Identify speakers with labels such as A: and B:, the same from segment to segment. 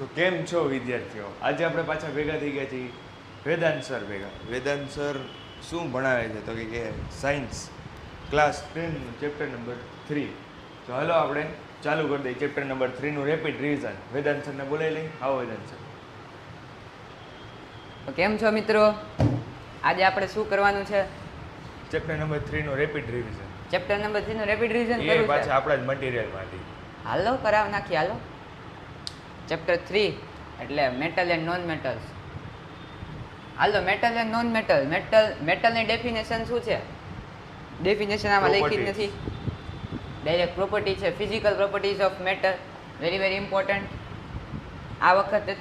A: તો કેમ છો વિદ્યાર્થીઓ? આજે આપણે પાછા ભેગા થઈ ગયા છીએ વેદાંત સર ભેગા. વેદાંત સર શું ભણાવે છે તો કે સાયન્સ ક્લાસ 10 ચેપ્ટર નંબર 3. તો હાલો આપણે ચાલુ કરી દઈએ ચેપ્ટર નંબર 3 નું રેપિડ રિવિઝન. વેદાંત સરને બોલાવી લઈ. આવો વેદાંત સર.
B: કેમ છો મિત્રો? આજે આપણે શું કરવાનું છે?
A: ચેપ્ટર નંબર 3 નું રેપિડ રિવિઝન.
B: ચેપ્ટર નંબર 3 નું રેપિડ રિવિઝન
A: એ
B: કરવું
A: પાછા
B: છે.
A: આપણા જ મટીરિયલમાંથી.
B: હાલો કરાવ નાખી હાલો. ચેપ્ટર 3 એટલે મેટલ એન્ડ નોન મેટલ્સ. હાલો મેટલ એન્ડ નોન મેટલ. મેટલની ડેફિનેશન શું છે? ડેફિનેશન આમાં લખી જ નથી. ડાયરેક્ટ પ્રોપર્ટી છે. Physical properties of metal. Very important. આ વખતે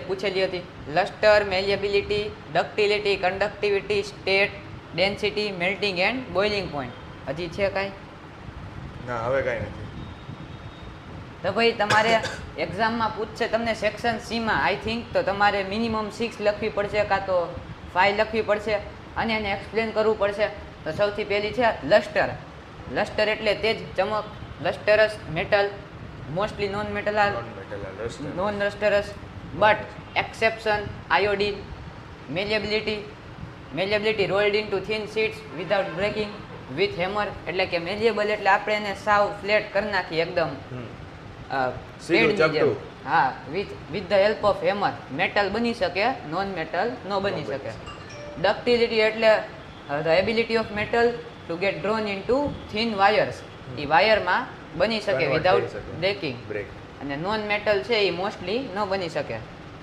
B: પૂછેલી હતી. Lustre, malleability, ductility, conductivity, state, density, melting and boiling point. હજી છે કાંઈ?
A: ના, હવે કાંઈ નથી.
B: તો ભાઈ તમારે એક્ઝામમાં પૂછશે તમને સેક્શન સીમાં આઈ થિંક તો તમારે મિનિમમ 6 લખવી પડશે કાં તો 5 લખવી પડશે અને એને એક્સપ્લેન કરવું પડશે. તો સૌથી પહેલી છે લસ્ટર. લસ્ટર એટલે તેજ, ચમક. Lustrous metal mostly non metal are non lustrous but exception iodine. Malleability rolled into thin sheets without breaking with hammer. એટલે કે મેલિએબલ એટલે આપણે એને સાવ ફ્લેટ કરી નાખીએ એકદમ હા with the help of hammer. Metal બની શકે, નોન મેટલ ન બની શકે. ડક્ટિલિટી એટલે the ability of metal to get drawn into thin wires. એ વાયરમાં બની શકે વિધાઉટ બ્રેકિંગ. અને નોન મેટલ છે એ મોસ્ટલી ન બની શકે.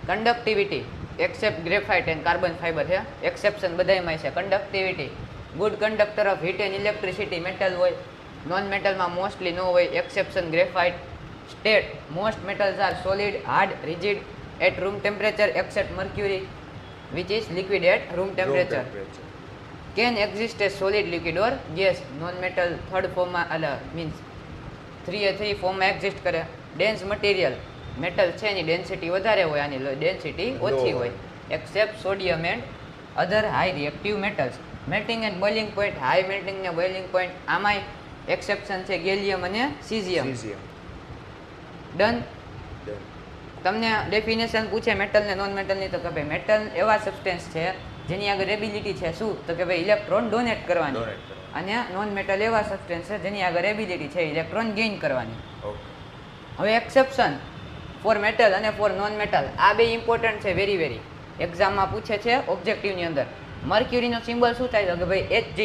B: Conductivity except graphite and carbon fibre છે. એક્સેપ્શન બધાયમાં છે. Conductivity good conductor of heat and electricity metal હોય. નોન મેટલમાં મોસ્ટલી ન હોય. Exception graphite. State most metals are solid, hard, rigid at room temperature except mercury which is liquid at room temperature. Can exist as solid, liquid or gas. non metal third form માં means 3 form માં exist કરે. dense material metal છે એની density વધારે હોય, આની density ઓછી હોય. except sodium and other high reactive metals. melting and boiling point, high melting ને boiling point આમાંય exception છે ગેલિયમ અને cesium. ડન. તમને ડેફિનેશન પૂછે મેટલ ને નોન મેટલની તો કે ભાઈ મેટલ એવા સબસ્ટેન્સ છે જેની આગળ એબિલિટી છે શું તો કે ભાઈ ઇલેક્ટ્રોન ડોનેટ કરવાની. અને નોન મેટલ એવા સબસ્ટેન્સ છે જેની આગળ એબિલિટી છે ઇલેક્ટ્રોન ગેઇન કરવાની. હવે એક્સેપ્શન ફોર મેટલ અને ફોર નોન મેટલ આ બે ઇમ્પોર્ટન્ટ છે. વેરી એક્ઝામમાં પૂછે છે ઓબ્જેક્ટિવની અંદર. મર્ક્યુરીનો સિમ્બલ શું થાય તો કે ભાઈ Hg.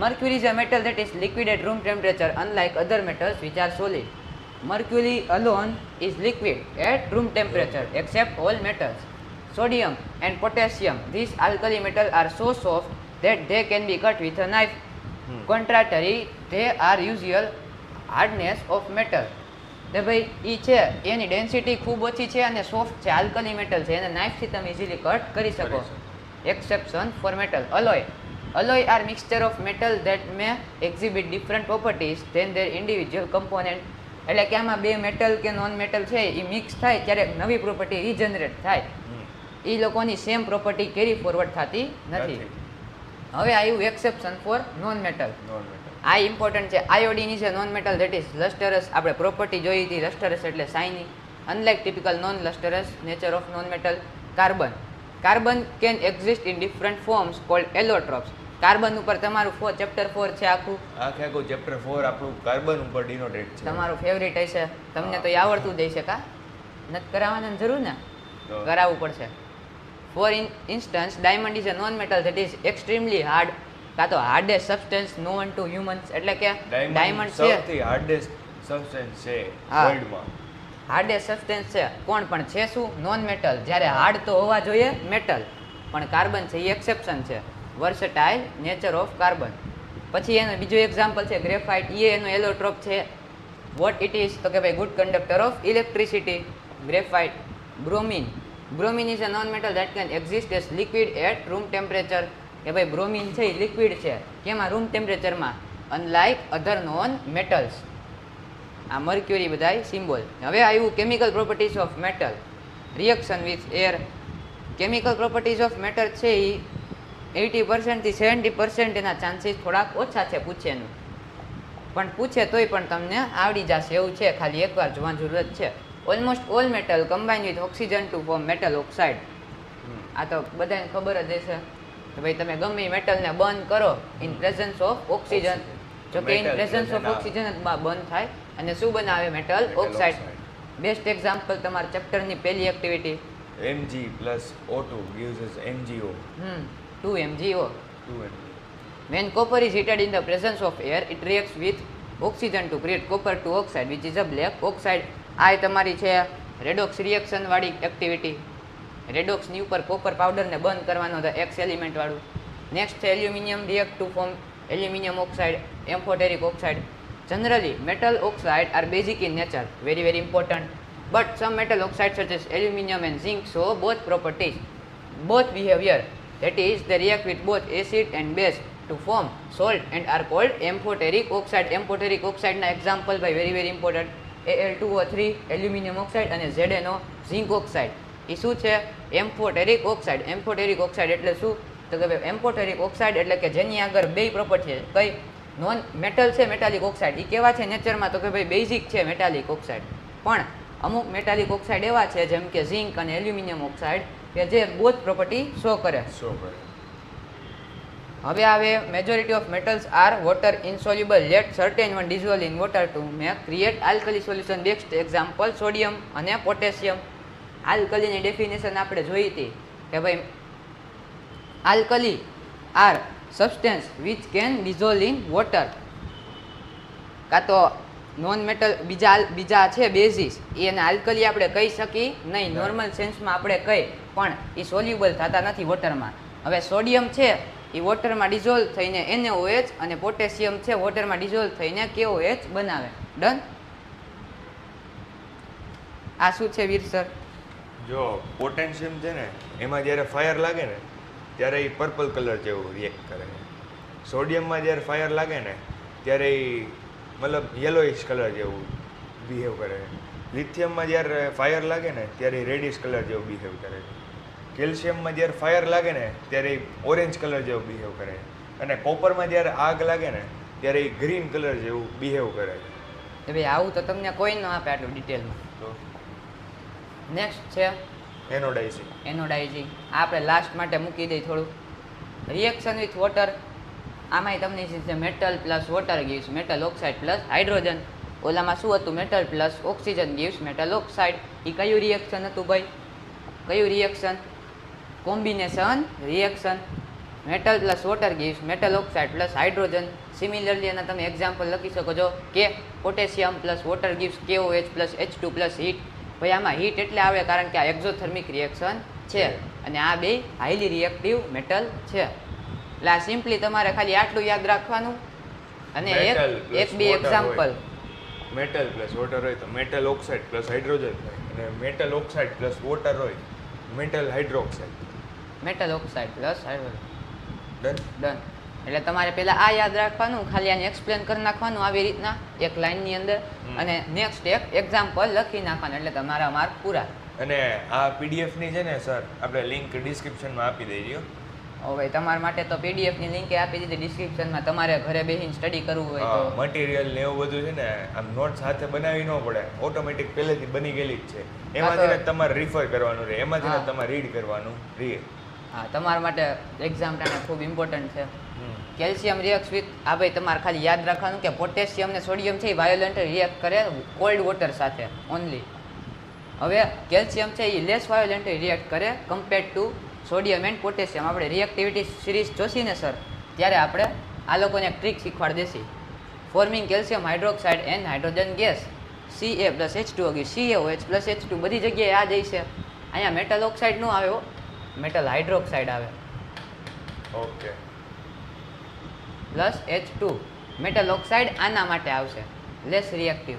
B: Mercury is a metal that is liquid at room temperature unlike other metals which are solid. Mercury alone is liquid at room temperature except all metals. Sodium and potassium, these alkali metals are so soft that they can be cut with a knife. Contrary, they are usual hardness of metal. તો ભાઈ એ છે એની density ખૂબ ઓછી છે અને soft છે, alkali metal છે, એને નાઇફથી તમે ઇઝીલી કટ કરી શકો. Exception for metal. Alloy are mixture of metal that may exhibit different properties than their individual component. એટલે કે આમાં બે મેટલ કે નોન મેટલ છે એ મિક્સ થાય ત્યારે નવી પ્રોપર્ટી રીજનરેટ થાય. એ લોકોની સેમ પ્રોપર્ટી કેરી ફોરવર્ડ થતી નથી. હવે આવ્યું એક્સેપ્શન ફોર નોન મેટલ. આ ઇમ્પોર્ટન્ટ છે. Iodine is a non metal that is lustrous. આપણે પ્રોપર્ટી જોઈ હતી. લસ્ટરસ એટલે shiny. Unlike typical non lustrous nature of non metal. Carbon can exist in different forms called allotropes. Carbon ઉપર તમારું chapter 4 છે આખું
A: ચેપ્ટર 4 આપણું કાર્બન ઉપર ડિનોટેડ છે.
B: તમારું ફેવરિટ હશે. તમને તો આવડતું જ હશે કા? નથી કરાવવાની જરૂર ને? કરાવવું પડશે. For instance diamond is a non metal that is extremely hard. કાં તો hardest substance known to humans. એટલે કે ડાયમંડ છે
A: સૌથી હાર્ડેસ્ટ સબસ્ટન્સ છે વર્લ્ડમાં.
B: હાર્ડેસ્ટ સબસ્ટન્સ છે કોણ પણ છે શું? Non metal. જ્યારે હાર્ડ તો હોવા જોઈએ મેટલ, પણ કાર્બન છે એ એક્સેપ્શન છે. Versatile nature of carbon. પછી એનો બીજો એક્ઝામ્પલ છે ગ્રેફાઇટ. એ એનો એલોટ્રોપ છે. વોટ ઇટ ઇઝ તો કે ભાઈ good conductor of electricity. Graphite. Bromine is a non metal that can exist as liquid at room temperature. કે ભાઈ બ્રોમિન છે એ લિક્વિડ છે કેમાં? રૂમ ટેમ્પરેચરમાં. Unlike other non metals. આ મર્ક્યુરી બધાય સિમ્બોલ. હવે આવ્યું chemical properties of metal. Reaction with air. Chemical properties of metal છે એ 80% થી 70% એના ચાન્સીસ થોડાક ઓછા છે પૂછેનું. પણ પૂછે તોય પણ તમને આવડી જશે એવું છે. ખાલી એકવાર જોવાની જરૂરત છે. Almost all metal combine with oxygen to form metal oxide. આ તો બધાને ખબર જ હશે કે ભાઈ તમે ગમે મેટલને બર્ન કરો ઇન પ્રેઝન્સ ઓફ ઓક્સિજન, જો કે ઇન પ્રેઝન્સ ઓફ ઓક્સિજન જ બર્ન થાય અને શું બનાવે મેટલ ઓક્સાઇડ. બેસ્ટ એક્ઝામ્પલ તમારા ચેપ્ટરની પહેલી activity
A: Mg plus O2 gives us MgO.
B: 2 MgO.
A: 2 Mg.
B: When copper is heated in the presence of air, it reacts with oxygen to create copper to oxide, which is a black oxide. આ તમારી છે redox reaction વાળી activity. રેડોક્સની ઉપર copper પાવડરને burn કરવાનો છે X element વાળું. નેક્સ્ટ છે aluminium react to form aluminium oxide, amphoteric oxide. Generally metal oxide are basic in nature, very very important, but some metal oxides such as aluminum and zinc show both properties, both behavior, that is they react with both acid and base to form salt and are called amphoteric oxide. Amphoteric oxide ના example by very very important, Al2O3 aluminum oxide અને ZNO zinc oxide. એ શું છે? એમ્ફોટેરિક oxide. Amphoteric oxide એટલે શું? તો કે એમ્ફોટેરિક oxide એટલે કે જેની આગળ બે પ્રોપર્ટી છે. કઈ? નોન મેટલ છે મેટાલિક ઓક્સાઇડ, એ કેવા છે નેચરમાં? તો કે ભાઈ બેઝિક છે મેટાલિક ઓક્સાઇડ. પણ અમુક મેટાલિક ઓક્સાઇડ એવા છે જેમ કે ઝિંક અને એલ્યુમિનિયમ ઓક્સાઇડ કે જે બોથ પ્રોપર્ટી શો કરે. હવે આવે majority of metals are water insoluble, let certain one dissolve in water to make create alkali solution. Best example sodium અને પોટેશિયમ. આલ્કલીની ડેફિનેશન આપણે જોઈ હતી કે ભાઈ alkali are substance which can dissolve in water. કાં તો નોન મેટલ બીજા છે બેઝિસ, એને આલ્કલી આપણે કહી શકીએ નહીં, નોર્મલ સેન્સમાં આપણે કહી, પણ એ સોલ્યુબલ થતા નથી વોટરમાં. હવે સોડિયમ છે એ વોટરમાં ડિઝોલ્વ થઈને NaOH અને પોટેશિયમ છે વોટરમાં ડિઝોલ્વ થઈને KOH બનાવે. ડન. આ શું છે વીર સર?
A: જો પોટેશિયમ છે ને એમાં જ્યારે ફાયર લાગે ને ત્યારે એ પર્પલ કલર જેવું રિએક્ટ કરે છે. સોડિયમમાં જ્યારે ફાયર લાગે ને ત્યારે એ મતલબ યલોઇશ કલર જેવું બિહેવ કરે છે. લિથિયમમાં જ્યારે ફાયર લાગે ને ત્યારે એ રેડિશ કલર જેવું બિહેવ કરે છે. કેલ્શિયમમાં જ્યારે ફાયર લાગે ને ત્યારે એ ઓરેન્જ કલર જેવું બિહેવ કરે છે. અને કોપરમાં જ્યારે આગ લાગે ને ત્યારે એ ગ્રીન કલર જેવું બિહેવ કરે છે.
B: ભાઈ આવું તો તમને કોઈ ન આપે આટલું ડિટેલમાં.
A: તો
B: નેક્સ્ટ છે
A: એનોડાઇઝિંગ.
B: એનોડાઇઝિંગ. આ આપણે લાસ્ટ માટે મૂકી દઈએ થોડું. રિએક્શન વિથ વોટર, આમાંય તમને છે metal plus water gives metal oxide plus hydrogen. ઓલામાં શું હતું? Metal plus oxygen gives metal oxide. એ કયું રિએક્શન હતું ભાઈ? કયું reaction? Combination reaction. Metal plus water gives metal oxide plus hydrogen. Similarly એના તમે એક્ઝામ્પલ લખી શકો છો કે potassium plus water gives KOH plus H2 plus heat. ભાઈ આમાં હીટ એટલે આવે કારણ કે આ એક્ઝોથર્મિક રિએક્શન છે અને આ બે હાઈલી રિએક્ટિવ મેટલ છે. એટલે આ સિમ્પલી તમારે ખાલી આટલું યાદ રાખવાનું. અને એક બે એક્ઝામ્પલ.
A: મેટલ પ્લસ વોટર હોય તો મેટલ ઓક્સાઇડ પ્લસ હાઇડ્રોજન થાય, અને મેટલ ઓક્સાઇડ પ્લસ વોટર હોય metal hydroxide.
B: Metal oxide plus hydrogen.
A: Done.
B: Done. એટલે તમારે પહેલાં આ યાદ રાખવાનું, ખાલી આને એક્સપ્લેન કરી નાખવાનું આવી રીતના એક લાઇનની અંદર, અને નેક્સ્ટ એક એક્ઝામ્પલ લખી નાખવાનું, એટલે તમારા માર્ક પૂરા.
A: અને આ પીડીએફની છે ને સર આપણે લિંક ડિસ્ક્રિપ્શનમાં આપી દઈએ.
B: હવે તમારા માટે તો પીડીએફની લિંક આપી દીધી ડિસ્ક્રિપ્શનમાં. તમારે ઘરે બેસીને સ્ટડી કરવું હોય તો
A: મટીરિયલ ને એવું બધું છે ને આમ નોટ સાથે બનાવી ન પડે, ઓટોમેટિક પહેલેથી બની ગયેલી જ છે. એમાંથી જ તમારે રિફર કરવાનું રહે, એમાંથી જ તમારે રીડ કરવાનું રહે.
B: હા, તમારા માટે એક્ઝામ ટાઈમે ખૂબ ઇમ્પોર્ટન્ટ છે. કેલ્શિયમ રિએક્ટ વિથ, આ ભાઈ તમારે ખાલી યાદ રાખવાનું કે પોટેશિયમ ને સોડિયમ છે એ વાયોલેન્ટ રિએક્ટ કરે કોલ્ડ વોટર સાથે ઓનલી. હવે કેલ્શિયમ છે એ લેસ વાયોલેન્ટ રિએક્ટ કરે compare to sodium and potassium. આપણે રિએક્ટિવિટી સિરીઝ જોશી ને સર ત્યારે આપણે આ લોકોને એક ટ્રીક શીખવાડી દેશી. Forming calcium hydroxide and hydrogen gas Ca plus H2O CaOH plus H2 બધી જગ્યાએ આ જઈ છે. અહીંયા મેટલ ઓક્સાઇડ નો આવ્યો, મેટલ હાઇડ્રોક્સાઇડ આવે.
A: Okay.
B: Plus H2 metal oxide આના માટે આવશે લેસ રિએક્ટિવ.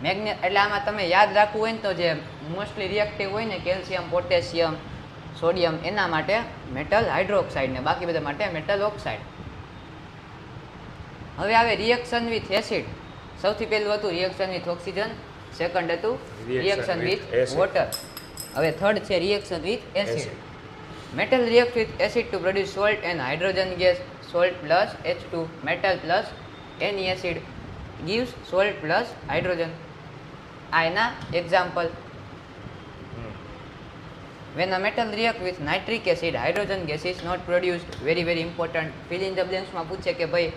B: એટલે આમાં તમે યાદ રાખવું હોય ને તો જે મોસ્ટલી રિએક્ટિવ હોય ને કેલ્શિયમ પોટેશિયમ સોડિયમ એના માટે મેટલ હાઇડ્રોક્સાઇડ ને બાકી બધા માટે મેટલ ઓક્સાઇડ. હવે આવે રિએક્શન વિથ એસિડ. સૌથી પહેલું હતું રિએક્શન વિથ ઓક્સિજન, સેકન્ડ હતું રિએક્શન વિથ વોટર, હવે થર્ડ છે reaction with acid. Metal react with acid to produce salt and hydrogen gas. Salt plus H2 metal plus any acid gives salt plus hydrogen. આ એના example. When a metal react with nitric acid, hydrogen gas is not produced. Very very important. Fill in the blanks માં પૂછે કે ભાઈ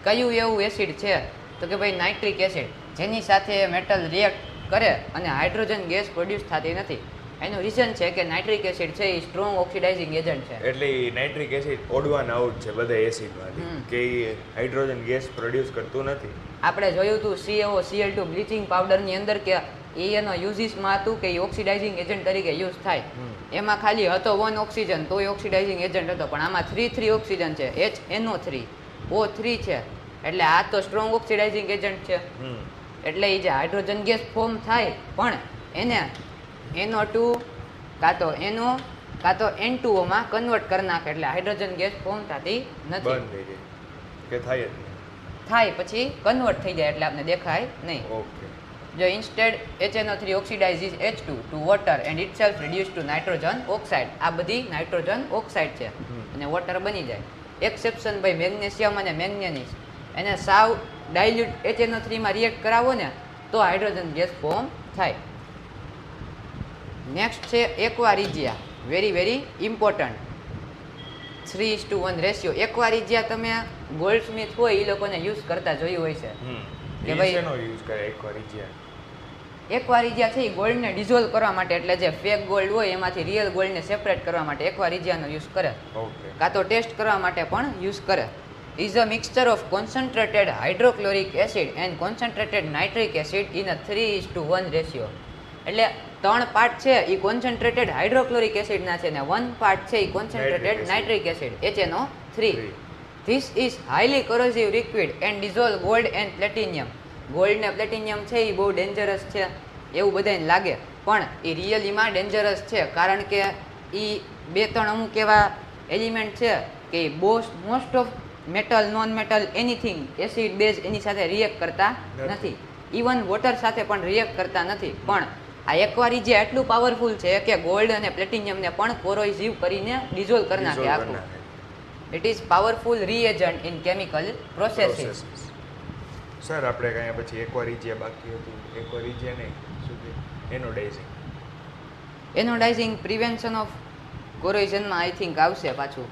B: કયું એવું acid છે, તો કે ભાઈ નાઇટ્રિક એસિડ, જેની સાથે મેટલ રિએક્ટ કરે અને હાઇડ્રોજન ગેસ પ્રોડ્યુસ થતી નથી. એનું રીઝન છે કે નાઇટ્રિક એસિડ છે એ સ્ટ્રોંગ ઓક્સિડાઇઝિંગ એજન્ટ છે.
A: એટલે નાઇટ્રિક એસિડ ઓડવાના આઉટ છે બધા એસિડમાંથી કે એ હાઇડ્રોજન ગેસ પ્રોડ્યુસ કરતું નથી.
B: આપણે જોયું હતું CaO Cl2 બ્લીચિંગ પાવડરની અંદર કે એ એનો યુઝિસમાં હતું કે એ ઓક્સિડાઇઝિંગ એજન્ટ તરીકે યુઝ થાય. એમાં ખાલી હતો 1 ઓક્સિજન તો એ ઓક્સિડાઇઝિંગ એજન્ટ હતો, પણ આમાં 3 ઓક્સિજન છે, HNO3 O3 છે, એટલે આ તો સ્ટ્રોંગ ઓક્સિડાઇઝિંગ એજન્ટ છે. એટલે એ જે હાઇડ્રોજન ગેસ ફોર્મ થાય પણ એને NO2 કાં તો NO કાં તો N2O માં કન્વર્ટ કરી નાખે, એટલે હાઇડ્રોજન ગેસ ફોર્મ થતી નથી.
A: બંધ થઈ જાય કે થાય જ નહીં.
B: થાય પછી કન્વર્ટ થઈ જાય એટલે આપણે દેખાય નહીં.
A: ઓકે.
B: જો instead HNO3 oxidizes H2 to water and itself reduced to nitrogen oxide. આ બધી નાઇટ્રોજન ઓક્સાઇડ છે અને વોટર બની જાય. એક્સેપ્શન બાય મેગ્નેશિયમ અને મેંગેનીઝ, એને સાવ ડાયલ્યુટ HNO3 માં રિએક્ટ કરાવો ને તો હાઇડ્રોજન ગેસ ફોર્મ થાય. નેક્સ્ટ છે aqua regia. Very very important. 3:1 ratio. Aqua regia તમે ગોલ્ડસ્મિથ હોય એ લોકોને યુઝ કરતા જોયું હોય છે કે ભાઈ
A: શેનો યુઝ કરે એક્વારિજિયા?
B: એક્વારિજિયા છે એ ગોલ્ડને ડિઝોલ્વ કરવા માટે, એટલે જે ફેક ગોલ્ડ હોય એમાંથી રિયલ ગોલ્ડને સેપરેટ કરવા માટે એક્વારિજિયાનો યુઝ કરે.
A: ઓકે.
B: કાં તો ટેસ્ટ કરવા માટે પણ યુઝ કરે. Is a mixture of concentrated hydrochloric acid and concentrated nitric acid in a 3:1 ratio. એટલે 3 પાર્ટ છે એ કોન્સન્ટ્રેટેડ હાઇડ્રોક્લોરિક એસિડના છે ને 1 પાર્ટ છે એ concentrated nitric acid HNO3. This is highly corrosive liquid and dissolve gold and platinum. Gold ને platinum છે એ બહુ ડેન્જરસ છે એવું બધાને લાગે, પણ એ રિયલીમાં ડેન્જરસ છે, કારણ કે એ 2-3 અમુક એવા એલિમેન્ટ છે કે most of metal, non metal, anything, acid, base એની સાથે રિએક્ટ કરતા નથી. ઇવન વોટર સાથે પણ રિએક્ટ કરતા નથી. પણ આ એક્વારિજિયા એટલું પાવરફુલ છે કે ગોલ્ડ અને પ્લેટિનિયમને પણ કોરોઝિવ કરીને ડિઝોલ્વ કરી નાખે આખું. It is powerful reagent in chemical processes.
A: Sir આપણે કાંઈ પછી એક્વારિજિયા બાકી હતું. એક્વારિજિયા નહીં, શું કે એનોડાઇઝિંગ.
B: એનોડાઇઝિંગ પ્રિવેન્શન ઓફ કોરોઝનમાં આઈ થિંક આવશે પાછું.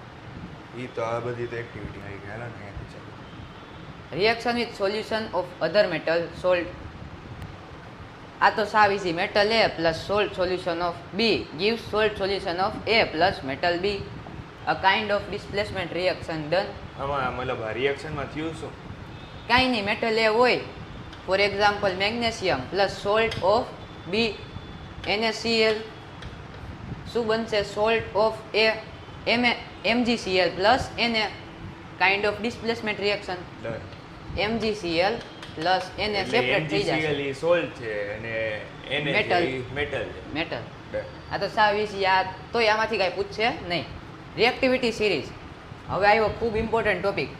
A: એ તો આ બધી તો એક્ટિવિટી આવી ગઈ. હાલો ને અહીંયાથી ચાલો.
B: Reaction with solution of other metal salt. આ તો સાવ easy. Metal A plus salt solution of B gives salt solution of A plus metal B. A kind of displacement reaction done.
A: આમાં મતલબ આ રિએક્શનમાં થયું શું?
B: કાંઈ નહીં, મેટલ A હોય, for example magnesium plus salt of B NaCl, શું બનશે? Salt of A MgCl plus Na. Kind of displacement reaction. MgCl plus Na separate થઈ જશે.
A: MgCl એ સોલ્ટ છે અને Na
B: Metal.
A: મેટલ છે.
B: મેટલ. આ તો સાવ ઇઝી. આ તોય આમાંથી કાંઈ પૂછશે નહીં. Reactivity series. હવે આવ્યો ખૂબ ઇમ્પોર્ટન્ટ ટોપિક.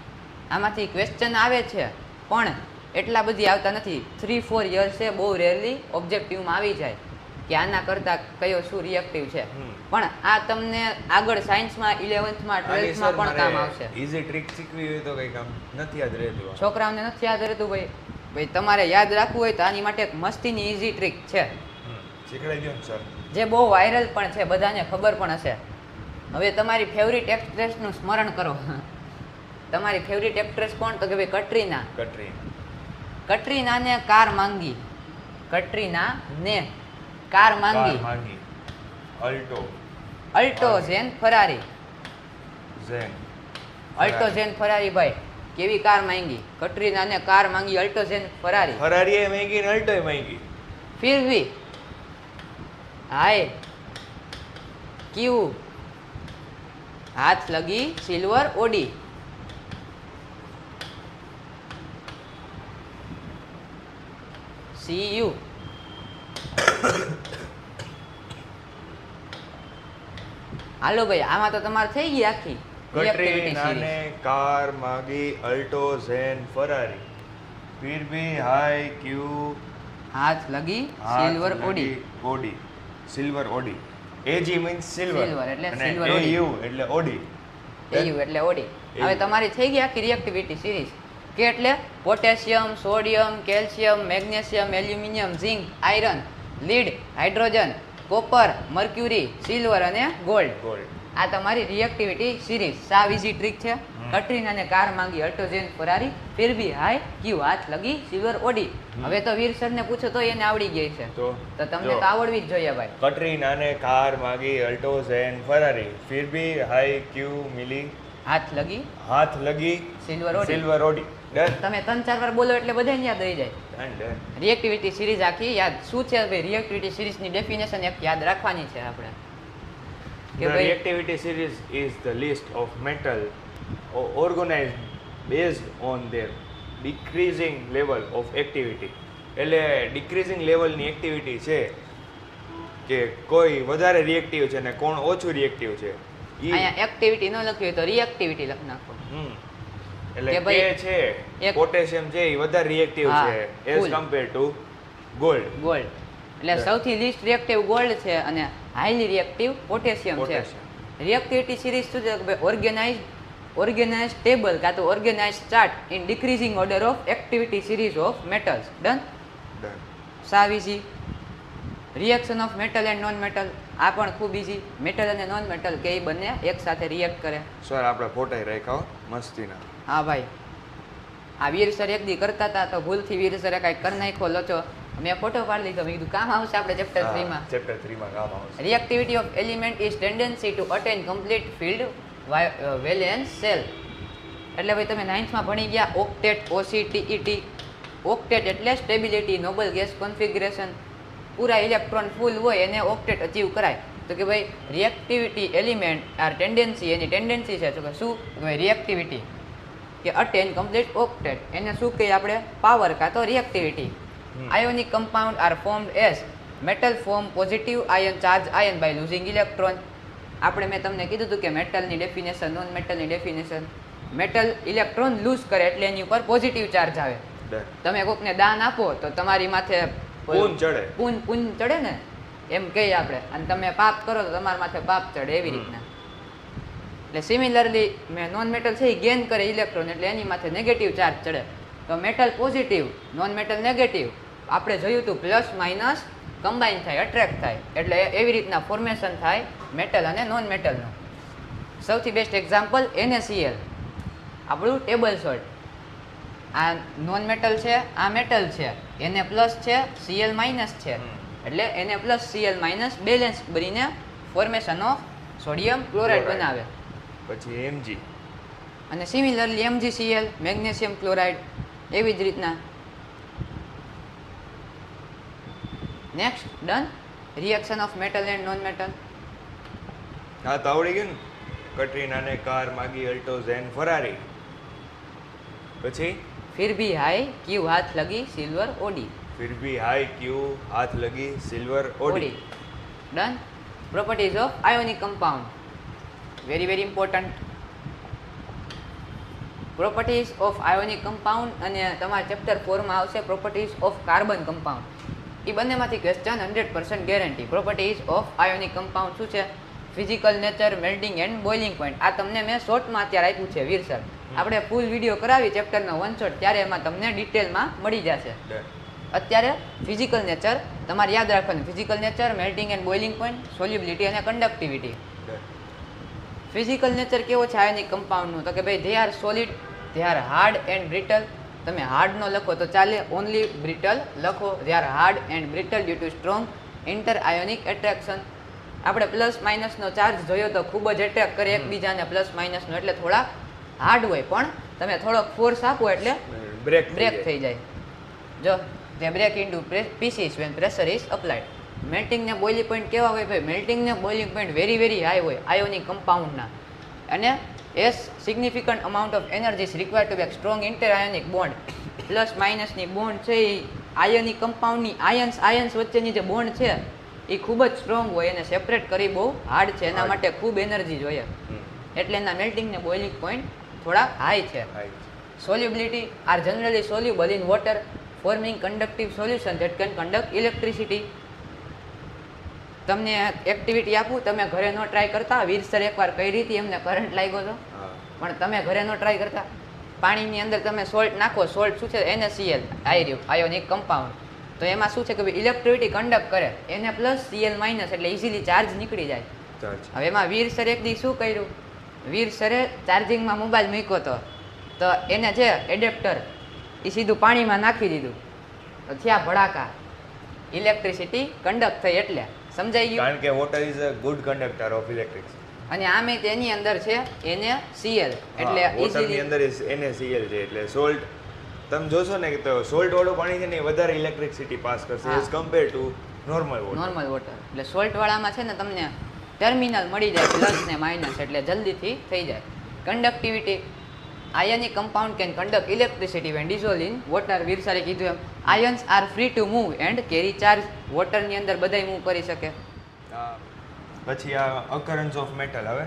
B: આમાંથી ક્વેશ્ચન આવે છે પણ એટલા બધી આવતા નથી. 3-4 યર્સે બહુ રેરલી ઓબ્જેક્ટિવમાં આવી જાય કે આના કરતાં કયો શું રિએક્ટિવ છે. પણ આ તમને આગળ સાયન્સમાં 11th માં 12th માં પણ કામ આવશે.
A: ઈઝી ટ્રીક શીખવી હોય તો કઈ કામ નથી યાદ રહેતું.
B: છોકરાઓને નથી યાદ રહેતું ભાઈ તમારે યાદ રાખવું હોય તો આની માટે એક મસ્તીની ઈઝી ટ્રીક છે.
A: શીખવાડી દો ને સર.
B: જે બહુ વાયરલ પણ છે, બધાને ખબર પણ હશે. હવે તમારી ફેવરિટ એક્ટ્રેસનું સ્મરણ કરો. તમારી ફેવરિટ એક્ટ્રેસ કોણ? તો કે ભાઈ કટરીના. કટરીનાને કાર માંગી. કટરીનાને કાર માંગી. અલ્ટો ઝેન ફરારી. અલ્ટો ઝેન ફરારી ભાઈ કેવી કાર માંગી? કટરીનાને કાર માંગી અલ્ટો ઝેન ફરારી.
A: ફરારી એ માંગી ને અલ્ટો એ માંગી.
B: फिर भी हाय क्यों हाथ लगी सिल्वर ओडी. See you. હાલો ભાઈ આમાં તો તમારે થઈ ગઈ આખી
A: કટરીનાને કાર માગી અલ્ટો ઝેન ફરારી. फिर भी हाय क्यों
B: हाथ लगी silver Audi.
A: Audi silver Audi. A G means silver
B: Silver એટલે
A: અને
B: silver Audi.
A: AU એટલે ઓડી.
B: AU એટલે ઓડી. હવે તમારી થઈ ગઈ આખી રિએક્ટિવિટી સિરીઝ. કે એટલે potassium, sodium, calcium, magnesium, aluminium, zinc, iron, lead, hydrogen, copper, mercury, silver અને ગોલ્ડ.
A: ગોલ્ડ.
B: આ તમારી રિએક્ટિવિટી સિરીઝ. સાવ ઇઝી ટ્રીક છે. કટરીના ને કાર માંગી અલ્ટોજેન ફરારી, ફિર ભી હાય ક્યુ હાથ લગી સિલ્વર ઓડી. હવે તો વીર સર ને પૂછો તો એને આવડી ગઈ છે.
A: તો
B: તમને તો આવડવી જ જોઈએ ભાઈ.
A: કટરીનાને કાર માગી અલ્ટો ઝેન ફરારી, ફિર ભી હાઈ ક્યુ મિલી, હાથ લગી
B: silver Audi.
A: Silver Audi. Done.
B: તમે 3-4 વાર બોલો એટલે બધાને યાદ રહી જાય.
A: Done done.
B: રિએક્ટિવિટી સિરીઝ આખી યાદ શું છે ભાઈ? રિએક્ટિવિટી સિરીઝની ડેફિનેશન એક યાદ રાખવાની છે આપણે કે
A: The
B: ભાઈ
A: reactivity series is the list of metal organized based on their decreasing level of activity. એટલે ડિક્રીઝિંગ લેવલની એક્ટિવિટી છે કે કોઈ વધારે રિએક્ટિવ છે ને કોણ ઓછું રિએક્ટિવ છે.
B: અહીંયા એક્ટિવિટી ન લખ્યું હોય તો રિએક્ટિવિટી લખી નાખો.
A: એટલે
B: કે
A: કે
B: ભાઈ
A: છે
B: એક-
A: પોટેશિયમ છે એ વધારે રિએક્ટિવ
B: હા,
A: છે as
B: full.
A: Compare to gold.
B: Gold એટલે
A: Yeah.
B: સૌથી લીસ્ટ રિએક્ટિવ ગોલ્ડ છે અને હાઈલી રિએક્ટિવ પોટેશિયમ છે.
A: પોટેશિયમ.
B: રિએક્ટિવિટી સિરીઝ શું છે કે ભાઈ ઓર્ગેનાઇઝ ટેબલ કાં તો organize chart in decreasing order of activity series of metals. Done.
A: Done.
B: સાવ easy. Reaction of metal and non metal આ પણ ખૂબ ઇઝી. મેટલ અને નોન મેટલ કે એ બંને એક સાથે રિએક્ટ કરે.
A: સર આપણે ફોટા રાખ્યા હો, મસ્તીના.
B: હા ભાઈ, આ વીર સર એક દી કરતા હતા તો ભૂલથી વીર સરે કાંઈક કરી નાખ્યો લોચો. મેં ફોટો પાડી લીધો. મેં કીધું કામ આવશે આપણે ચેપ્ટર 3 માં.
A: ચેપ્ટર 3 માં કામ આવશે.
B: Reactivity of element is tendency to attain complete field valence cell. એટલે ભાઈ તમે 9th માં ભણી ગયા ઓક્ટેટ, OCTET. ઓક્ટેટ એટલે સ્ટેબિલિટી નોબલ ગેસ કોન્ફિગરેશન. પૂરા ઇલેક્ટ્રોન ફૂલ હોય એને ઓક્ટેટ અચીવ કરાય. તો કે ભાઈ રિએક્ટિવિટી એલિમેન્ટ આર ટેન્ડન્સી, એની ટેન્ડન્સી છે તો કે શું કે ભાઈ રિએક્ટિવિટી કે અટેન કમ્પ્લીટ ઓક્ટેટ એને શું કહીએ આપણે? પાવર કાં તો reactivity. Ionic compound are formed as metal form positive ion charge ion by losing electron. આપણે મેં તમને કીધું હતું કે મેટલની ડેફિનેશન, નોન મેટલની ડેફિનેશન. મેટલ ઇલેક્ટ્રોન લૂઝ કરે એટલે એની ઉપર પોઝિટિવ ચાર્જ આવે.
A: ડન.
B: તમે કોકને દાન આપો તો તમારી માથે
A: પૂન ચડે.
B: પૂન ચડે ને એમ કહીએ આપણે. અને તમે પાપ કરો તો તમારા માથે પાપ ચડે એવી રીતના. એટલે સિમિલરલી મેં નોન મેટલ છે એ ગેઇન કરે ઇલેક્ટ્રોન એટલે એની માથે નેગેટિવ ચાર્જ ચડે. તો metal positive, non metal negative. આપણે જોયું હતું પ્લસ માઇનસ કમ્બાઈન થાય, અટ્રેક્ટ થાય. એટલે એવી રીતના ફોર્મેશન થાય મેટલ અને નોન મેટલનું. સૌથી બેસ્ટ એક્ઝામ્પલ NaCl, આપણું ટેબલ સોલ્ટ. આ નોન મેટલ છે, આ મેટલ છે, Na પ્લસ છે, Cl માઇનસ છે. એટલે Na plus Cl minus balance બનીને formation of sodium chloride
A: Chloride.
B: બનાવે.
A: પછી Mg.
B: અને સિમિલરલી MgCl, મેગ્નેશિયમ ક્લોરાઇડ એવી જ રીતના. Next done. Reaction of metal and non metal.
A: હા તો આવડી ગયું ને. કટરીનાને કાર માગી અલ્ટો ઝેન ફરારી. પછી
B: फिर भी हाई क्यू हाथ लगी सिल्वर ओडी.
A: फिर भी हाई क्यू हाथ लगी silver Audi.
B: Done. properties of ionic compound, very very important. properties of ionic compound અને તમારા ચેપ્ટર 4 માં આવશે properties of carbon compound. એ બંનેમાંથી question 100% guarantee. properties of ionic compound શું છે? Physical nature, melting and boiling point. આ તમને મેં શોર્ટમાં અત્યારે આપ્યું છે વીર સર. આપણે ફૂલ વિડીયો કરાવી ચેપ્ટરનો 1 શોટ ત્યારે એમાં તમને ડિટેલમાં મળી જશે. અત્યારે ફિઝિકલ નેચર તમારે યાદ રાખવાનું. Physical nature, melting and boiling point, solubility અને કન્ડક્ટિવિટી. ફિઝિકલ નેચર કેવો છે આયોનિક કમ્પાઉન્ડનું? તો કે ભાઈ they are solid, they are hard and brittle. તમે હાર્ડ નો લખો તો ચાલે, ઓનલી બ્રિટલ લખો. They are hard and brittle due to strong inter ionic attraction. આપણે પ્લસ માઇનસનો ચાર્જ જોયો તો ખૂબ જ એટ્રેક્ટ કરે એકબીજાને પ્લસ માઇનસનો. એટલે થોડા હાર્ડ હોય પણ તમે થોડોક ફોર્સ આપો એટલે બ્રેક થઈ જાય. જો they break into pieces when pressure is applied. Melting ને બોઇલિંગ પોઈન્ટ કેવા હોય ભાઈ? મેલ્ટિંગ ને boiling point very very high હોય આયોનિક કમ્પાઉન્ડના. અને as significant amount of energy is required to make strong inter ionic bond. Plus માઇનસની bond છે એ આયોનિક કમ્પાઉન્ડની આયન્સ વચ્ચેની જે બોન્ડ છે એ ખૂબ જ સ્ટ્રોંગ હોય અને સેપરેટ કરી બહુ હાર્ડ છે. એના માટે ખૂબ એનર્જી જોઈએ. એટલે એના મેલ્ટિંગ ને બોઇલિંગ પોઈન્ટ થોડા હાઈ છે. Solubility are generally soluble in water, forming conductive solution that can conduct electricity. તમને એક્ટિવિટી આપું, તમે ઘરે નો ટ્રાય કરતા? વીર સર એકવાર કઈ રીતે એમને કરંટ લાગ્યો હતો પણ તમે ઘરે નો ટ્રાય કરતા? પાણીની અંદર તમે સોલ્ટ નાખો, સોલ્ટ શું છે NaCl આયોનિક કમ્પાઉન્ડ, તો એમાં શું છે કે ઇલેક્ટ્રિસિટી કન્ડક્ટ કરે, Na પ્લસ Cl માઇનસ, એટલે ઇઝીલી ચાર્જ નીકળી જાય. હવે એમાં વીર સરે એક દી શું કર્યું, વીર સરે ચાર્જિંગમાં મોબાઈલ મૂક્યો તો એને જે એડેપ્ટર એ સીધું પાણીમાં નાખી દીધું, તો થયા ભડાકા, ઇલેક્ટ્રિસિટી કન્ડક્ટ થઈ. એટલે સમજાઈ ગયું,
A: કારણ કે water is a good conductor of electricity.
B: અને આમે તેની અંદર છે NaCl, એટલે
A: વોટરની
B: ઇઝીલી
A: અંદર NaCl છે, એટલે સોલ્ટ તમે જોશો ને કે તો સોલ્ટ વાળું પાણી છે ને એ વધારે ઇલેક્ટ્રિસિટી પાસ કરશે
B: હા.
A: As compare to normal water.
B: Normal water. એટલે સોલ્ટ વાળામાં છે ને તમને ટર્મિનલ મળી જાય પ્લસ ને માઇનસ, એટલે જલ્દીથી થઈ જાય. Conductivity, ionic compound can conduct electricity when dissolved in water. વીરસારે કીધું એમ, ions are free to move and carry charge. વોટરની અંદર બધાય મૂવ કરી શકે.
A: પછી આ અકરન્સ ઓફ મેટલ. હવે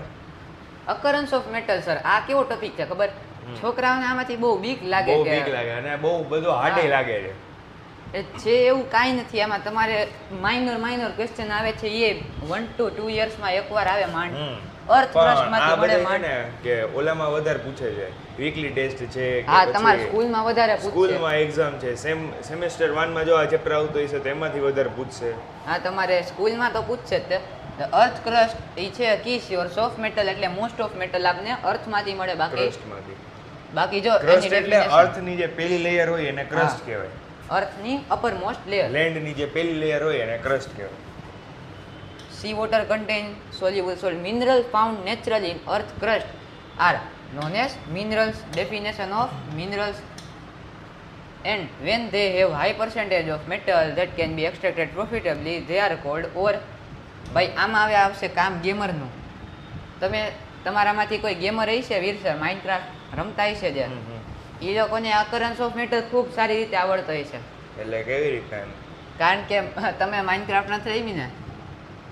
B: અકરન્સ ઓફ મેટલ, સર આ કેવો ટોપિક છે ખબર? છોકરાઓને આમાંથી બહુ બીક લાગે
A: બહુ
B: કે
A: બીક લાગે અને બહુ બધું હાડે
B: હા.
A: લાગે છે.
B: એ છે એવું કાંઈ નથી. આમાં તમારે માઇનર ક્વેશ્ચન આવે છે, એ 1 to 2 yearsમાં એકવાર આવે માંડ. અર્થ
A: પણ
B: પ્રશ્નમાંથી
A: આ
B: મળે
A: બધા છે
B: માંડ.
A: ને કે ઓલામાં વધારે પૂછે છે, વીકલી ટેસ્ટ છે
B: હા,
A: કે
B: તમારા
A: પછી
B: સ્કૂલમાં વધારે પૂછશે.
A: સ્કૂલમાં એક્ઝામ છે, સેમેસ્ટર 1 માં જો આ ચેપ્ટર આવતો હશે તો એમાંથી વધારે પૂછશે.
B: હા, તમારે સ્કૂલમાં તો પૂછશે જ તે. અર્થ ક્રસ્ટ એ છે કી સોર્સ ઓફ મેટલ, એટલે મોસ્ટ ઓફ મેટલ આપને અર્થમાંથી મળે. બાકી જો
A: ક્રસ્ટ એટલે અર્થની જે પેલી લેયર હોય એને ક્રસ્ટ
B: હા.
A: કહેવાય.
B: અર્થની અપર મોસ્ટ લેયર.
A: લેન્ડની જે પેલી લેયર હોય એને ક્રસ્ટ કહેવાય.
B: Sea water contain soluble salt. Minerals found naturally in earth crust are known as minerals. Definition of minerals: and when they have high percentage of metal that can be extracted profitably, they are called ore. ભાઈ આમાં હવે આવશે કામ ગેમરનું. તમે તમારામાંથી કોઈ gamer હશે વીર sir, માઇનક્રાફ્ટ રમતા હશે જે, એ લોકોને અકરન્સ ઓફ મેટલ ખૂબ સારી રીતે આવડતો હશે.
A: એટલે કેવી રીતના એમ?
B: કારણ કે તમે માઇનક્રાફ્ટ નથી રમી ને?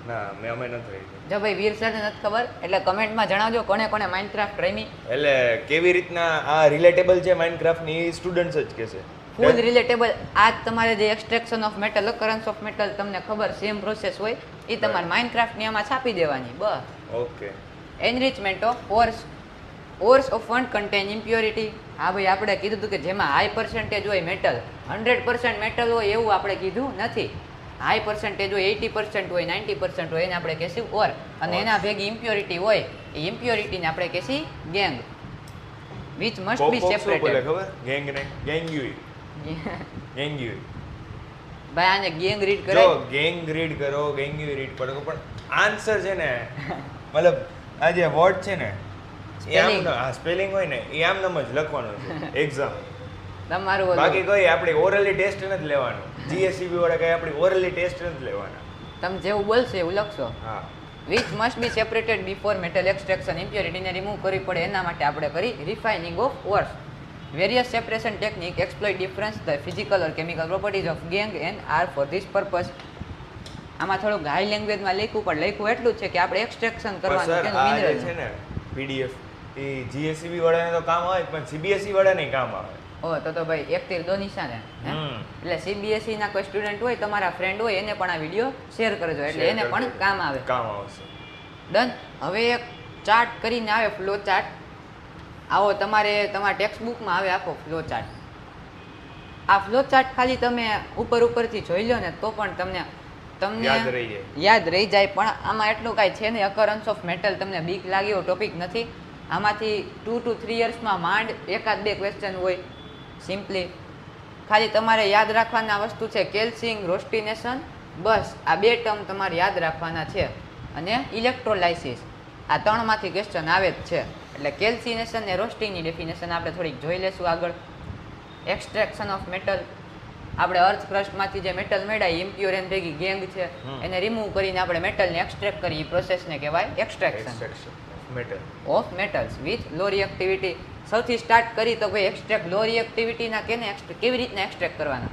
A: ના, અમે નથી રહી.
B: જો ભાઈ વીર સરને નથી ખબર એટલે કમેન્ટમાં જણાવજો કોને કોને માઇનક્રાફ્ટ રમી.
A: એટલે કેવી રીતના આ રિલેટેબલ છે માઇનક્રાફ્ટ ની, એ સ્ટુડન્ટ્સ જ કહેશે.
B: ફૂલ રિલેટેબલ. આજ તમારે જે extraction of metal, occurrence of metal તમને ખબર સેમ પ્રોસેસ હોય, એ તમારે માઇનક્રાફ્ટની આમાં છાપી દેવાની બસ.
A: Okay.
B: Enrichment of ores. Ores of one contain impurity. હા ભાઈ, આપણે કીધું હતું કે જેમાં હાઈ પર્સન્ટેજ હોય મેટલ, 100% મેટલ હોય એવું આપણે કીધું નથી. હાઈ પર્સન્ટેજ હોય, 80% હોય, 90% હોય, એને આપણે કહેશું ઓર. અને એના ભેગી ઇમ્પ્યોરિટી હોય, એ ઇમ્પ્યોરિટીને આપણે કહેશું gang, which must be separated.
A: ખબર? ગેંગ ને ગેંગ્યુઈ. ગેંગ્યુઈ.
B: ભાઈ આને ગેંગ રીડ
A: જો
B: કરાય.
A: ગેંગ રીડ કરો, ગેંગ્યુઈ રીડ કરો, પણ આન્સર છે ને, મતલબ આ જે વર્ડ છે ને એ આમ
B: Spelling.
A: હા સ્પેલિંગ હોય ને એ આમ નામ જ લખવાનો છે એક્ઝામ.
B: તમારું ઓલું.
A: બાકી કોઈ આપણી ઓરલી ટેસ્ટ નથી લેવાનું. જીએસસીબી વાળા કઈ આપણી ઓરલી ટેસ્ટ નથી લેવાના.
B: તમે જેવું બોલશો એવું લખશો.
A: હા.
B: Which must be separated before metal extraction. ઇમ્પ્યોરિટીને રિમૂવ કરવી પડે, એના માટે આપણે કરી refining of ores. Various separation technique exploit difference the physical or chemical properties of gangue and are for this purpose. આમાં થોડુંક હાઈ લેંગ્વેજમાં લખ્યું, પણ લખ્યું એટલું જ છે કે આપણે એક્સટ્રેક્શન કરવાનું
A: સર
B: છે
A: આ જે
B: મિનરલ.
A: છે ને પીડીએફ એ જીએસસીબી વાળાને તો કામ આવે પણ સીબીએસઈ વાળાને કામ આવે.
B: ઓ તો ભાઈ એક તીર દો નિશાન હે.
A: હમ.
B: એટલે સીબીએસઈ ના કોઈ સ્ટુડન્ટ હોય, તમારા ફ્રેન્ડ હોય, એને પણ આ વિડીયો શેર કરજો, એટલે એને પણ કામ આવે.
A: કામ આવશે.
B: ડન. હવે એક ચાર્ટ કરીને આવે, ફ્લો ચાર્ટ. આવો તમારે તમારા ટેક્સ્ટ બુકમાં આવે આખો ફ્લો ચાર્ટ. આ ફ્લો ચાર્ટ ખાલી તમે ઉપરથી જોઈ લો ને તો પણ તમને
A: યાદ રહી જાય.
B: યાદ રહી જાય. પણ આમાં એટલું કાંઈ છે નહીં. અકરન્સ ઓફ મેટલ તમને બીક લાગે એવો ટોપિક નથી. આમાંથી 2 to 3 yearsમાં માંડ એકાદ બે ક્વેશ્ચન હોય. સિમ્પલી ખાલી તમારે યાદ રાખવાના વસ્તુ છે કેલ્સિંગ, રોસ્ટિનેશન, બસ આ બે ટર્મ તમારે યાદ રાખવાના છે. અને ઇલેક્ટ્રોલાઇસિસ, આ ત્રણમાંથી ક્વેશ્ચન આવે જ છે. એટલે કેલ્સિનેશન ને રોસ્ટિંગની ડેફિનેશન આપણે થોડીક જોઈ લેશું આગળ. એક્સટ્રેક્શન ઓફ મેટલ, આપણે અર્થ ક્રસ્ટમાંથી જે મેટલ મેળાય ઇમ્પ્યોર એન ભેગી ગેંગ છે, એને રિમૂવ કરીને આપણે મેટલને એક્સટ્રેક્ટ કરી, એ પ્રોસેસને કહેવાય extraction
A: metal
B: of metals with low reactivity. સૌથી સ્ટાર્ટ કરી તો ભાઈ એક્સટ્રેક્ટ લો રિએક્ટિવિટીના કેવી રીતના એક્સટ્રેક્ટ કરવાના.